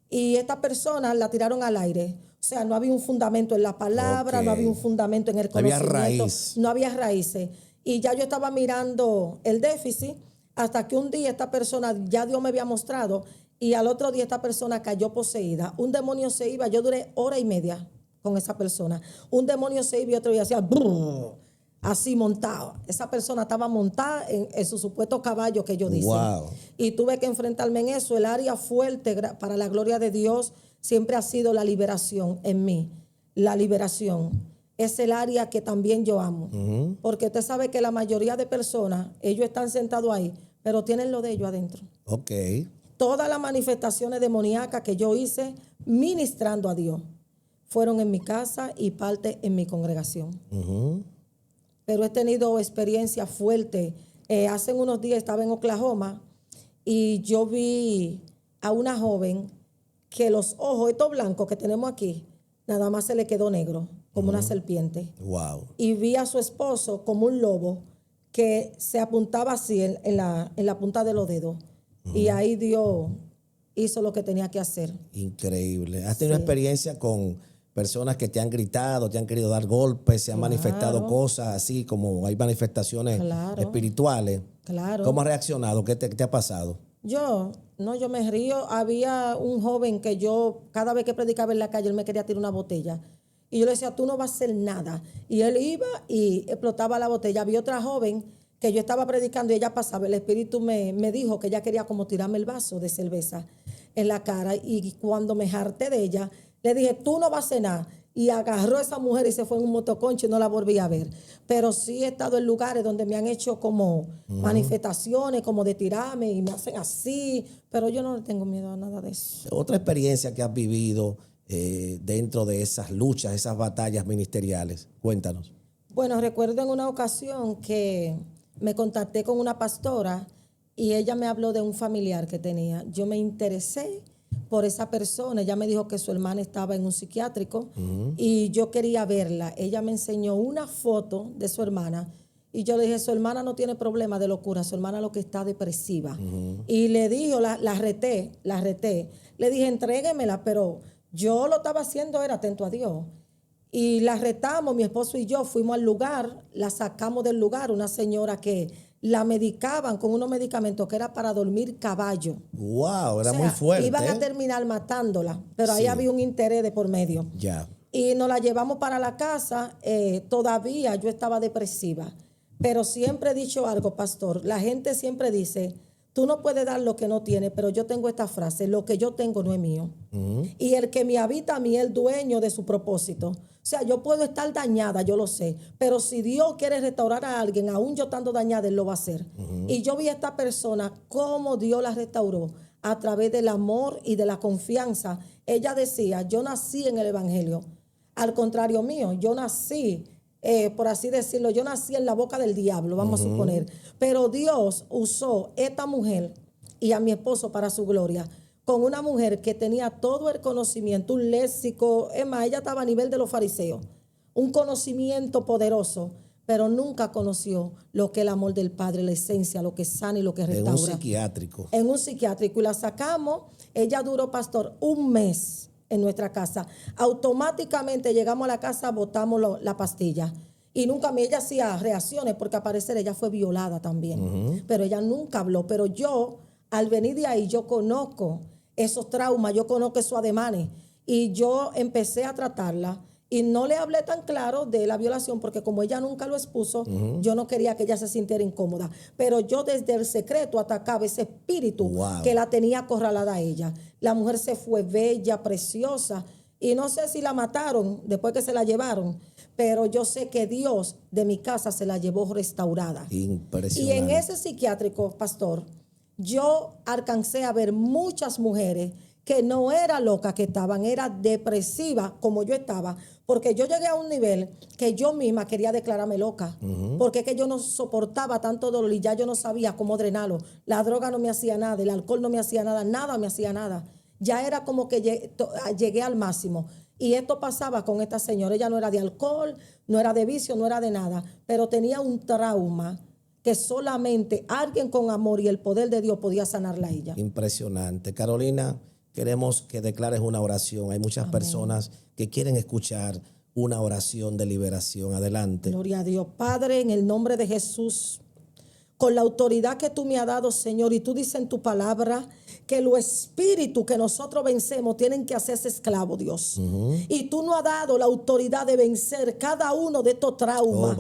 Speaker 1: y esta persona la tiraron al aire. O sea, no había un fundamento en la palabra, no había un fundamento en el conocimiento.
Speaker 2: No había raíz.
Speaker 1: No había raíces. Y ya yo estaba mirando el déficit hasta que un día esta persona, ya Dios me había mostrado, y al otro día esta persona cayó poseída. Un demonio se iba, yo duré 1 hora y media con esa persona. Un demonio se iba y otro día hacía brrr, así montado. Esa persona estaba montada en su supuesto caballo que ellos dicen.
Speaker 2: Wow.
Speaker 1: Y tuve que enfrentarme en eso. El área fuerte para la gloria de Dios siempre ha sido la liberación en mí. La liberación es el área que también yo amo. Porque usted sabe que la mayoría de personas, ellos están sentados ahí, pero tienen lo de ellos adentro.
Speaker 2: Ok.
Speaker 1: Todas las manifestaciones demoníacas que yo hice ministrando a Dios fueron en mi casa y parte en mi congregación. Pero he tenido experiencias fuertes. Hace unos días estaba en Oklahoma y yo vi a una joven que los ojos, estos blancos que tenemos aquí, nada más se le quedó negro, como una serpiente.
Speaker 2: Wow.
Speaker 1: Y vi a su esposo como un lobo que se apuntaba así en la punta de los dedos. Y ahí Dios hizo lo que tenía que hacer.
Speaker 2: Increíble. ¿Has tenido experiencia con personas que te han gritado, te han querido dar golpes, se han manifestado cosas así, como hay manifestaciones espirituales?
Speaker 1: Claro.
Speaker 2: ¿Cómo has reaccionado? ¿Qué te ha pasado?
Speaker 1: Yo me río. Había un joven que yo, cada vez que predicaba en la calle, él me quería tirar una botella. Y yo le decía, tú no vas a hacer nada. Y él iba y explotaba la botella. Había otra joven que yo estaba predicando y ella pasaba. El Espíritu me dijo que ella quería como tirarme el vaso de cerveza en la cara. Y cuando me harté de ella, le dije, tú no vas a hacer nada. Y agarró a esa mujer y se fue en un motoconcho y no la volví a ver. Pero sí he estado en lugares donde me han hecho como manifestaciones, como de tirarme y me hacen así. Pero yo no le tengo miedo a nada de eso.
Speaker 2: Otra experiencia que has vivido dentro de esas luchas, esas batallas ministeriales. Cuéntanos.
Speaker 1: Bueno, recuerdo en una ocasión que me contacté con una pastora y ella me habló de un familiar que tenía. Yo me interesé por esa persona. Ella me dijo que su hermana estaba en un psiquiátrico y yo quería verla. Ella me enseñó una foto de su hermana y yo le dije, su hermana no tiene problema de locura, su hermana lo que está depresiva. Y le dijo, la reté. Le dije, entréguemela, pero yo lo estaba haciendo, era atento a Dios. Y la retamos, mi esposo y yo fuimos al lugar, la sacamos del lugar, una señora que la medicaban con unos medicamentos que era para dormir caballo.
Speaker 2: Wow, era muy fuerte.
Speaker 1: Iban a terminar matándola, pero ahí había un interés de por medio.
Speaker 2: Ya.
Speaker 1: Y nos la llevamos para la casa, todavía yo estaba depresiva, pero siempre he dicho algo, pastor, la gente siempre dice, tú no puedes dar lo que no tienes, pero yo tengo esta frase, lo que yo tengo no es mío. Y el que me habita a mí es el dueño de su propósito. O sea, yo puedo estar dañada, yo lo sé, pero si Dios quiere restaurar a alguien, aún yo estando dañada, Él lo va a hacer. Y yo vi a esta persona, cómo Dios la restauró a través del amor y de la confianza. Ella decía, yo nací en el Evangelio. Al contrario mío, yo nací, por así decirlo, yo nací en la boca del diablo, vamos a suponer. Pero Dios usó esta mujer y a mi esposo para su gloria, con una mujer que tenía todo el conocimiento, un léxico, es más, ella estaba a nivel de los fariseos, un conocimiento poderoso, pero nunca conoció lo que es el amor del Padre, la esencia, lo que sana y lo que restaura.
Speaker 2: En un psiquiátrico.
Speaker 1: En un psiquiátrico. Y la sacamos, ella duró, pastor, 1 mes en nuestra casa. Automáticamente llegamos a la casa, botamos la pastilla. Y nunca, ella hacía reacciones, porque al parecer ella fue violada también. Pero ella nunca habló. Pero yo, al venir de ahí, yo conozco esos traumas, yo conozco esos ademanes. Y yo empecé a tratarla y no le hablé tan claro de la violación porque como ella nunca lo expuso, yo no quería que ella se sintiera incómoda. Pero yo desde el secreto atacaba ese espíritu que la tenía acorralada a ella. La mujer se fue bella, preciosa y no sé si la mataron después que se la llevaron, pero yo sé que Dios de mi casa se la llevó restaurada.
Speaker 2: Impresionante.
Speaker 1: Y en ese psiquiátrico, pastor, yo alcancé a ver muchas mujeres que no era loca que estaban, era depresiva como yo estaba, porque yo llegué a un nivel que yo misma quería declararme loca, porque es que yo no soportaba tanto dolor y ya yo no sabía cómo drenarlo. La droga no me hacía nada, el alcohol no me hacía nada, nada me hacía nada. Ya era como que llegué al máximo. Y esto pasaba con esta señora. Ella no era de alcohol, no era de vicio, no era de nada, pero tenía un trauma que solamente alguien con amor y el poder de Dios podía sanarla a ella.
Speaker 2: Impresionante. Carolina, queremos que declares una oración. Hay muchas personas que quieren escuchar una oración de liberación. Adelante.
Speaker 1: Gloria a Dios. Padre, en el nombre de Jesús, con la autoridad que tú me has dado, Señor, y tú dices en tu palabra que los espíritus que nosotros vencemos tienen que hacerse esclavos, Dios. Y tú nos has dado la autoridad de vencer cada uno de estos traumas.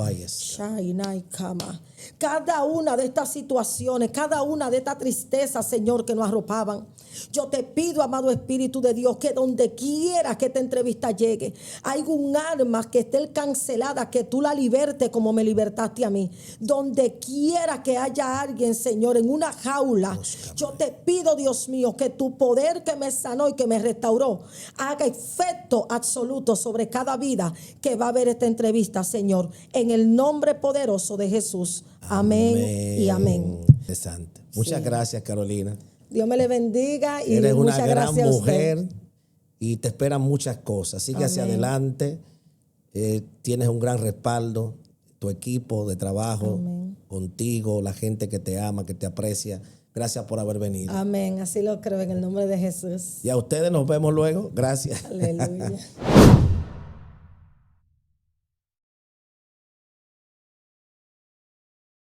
Speaker 1: Cada una de estas situaciones, cada una de estas tristezas, Señor, que nos arropaban. Yo te pido, amado Espíritu de Dios, que donde quiera que esta entrevista llegue, hay un alma que esté cancelada, que tú la libertes como me libertaste a mí. Donde quiera que haya alguien, Señor, en una jaula, yo te pido, Dios mío, que tu poder que me sanó y que me restauró haga efecto absoluto sobre cada vida que va a ver esta entrevista, Señor, en el nombre poderoso de Jesús. Amén y amén.
Speaker 2: Interesante. Muchas gracias, Carolina.
Speaker 1: Dios me le bendiga y
Speaker 2: eres una
Speaker 1: muchas
Speaker 2: gran
Speaker 1: gracias a usted.
Speaker 2: mujer y te esperan muchas cosas. Sigue hacia adelante. Tienes un gran respaldo, tu equipo de trabajo, contigo, la gente que te ama, que te aprecia. Gracias por haber venido.
Speaker 1: Amén. Así lo creo en el nombre de Jesús.
Speaker 2: Y a ustedes nos vemos luego. Gracias.
Speaker 1: Aleluya.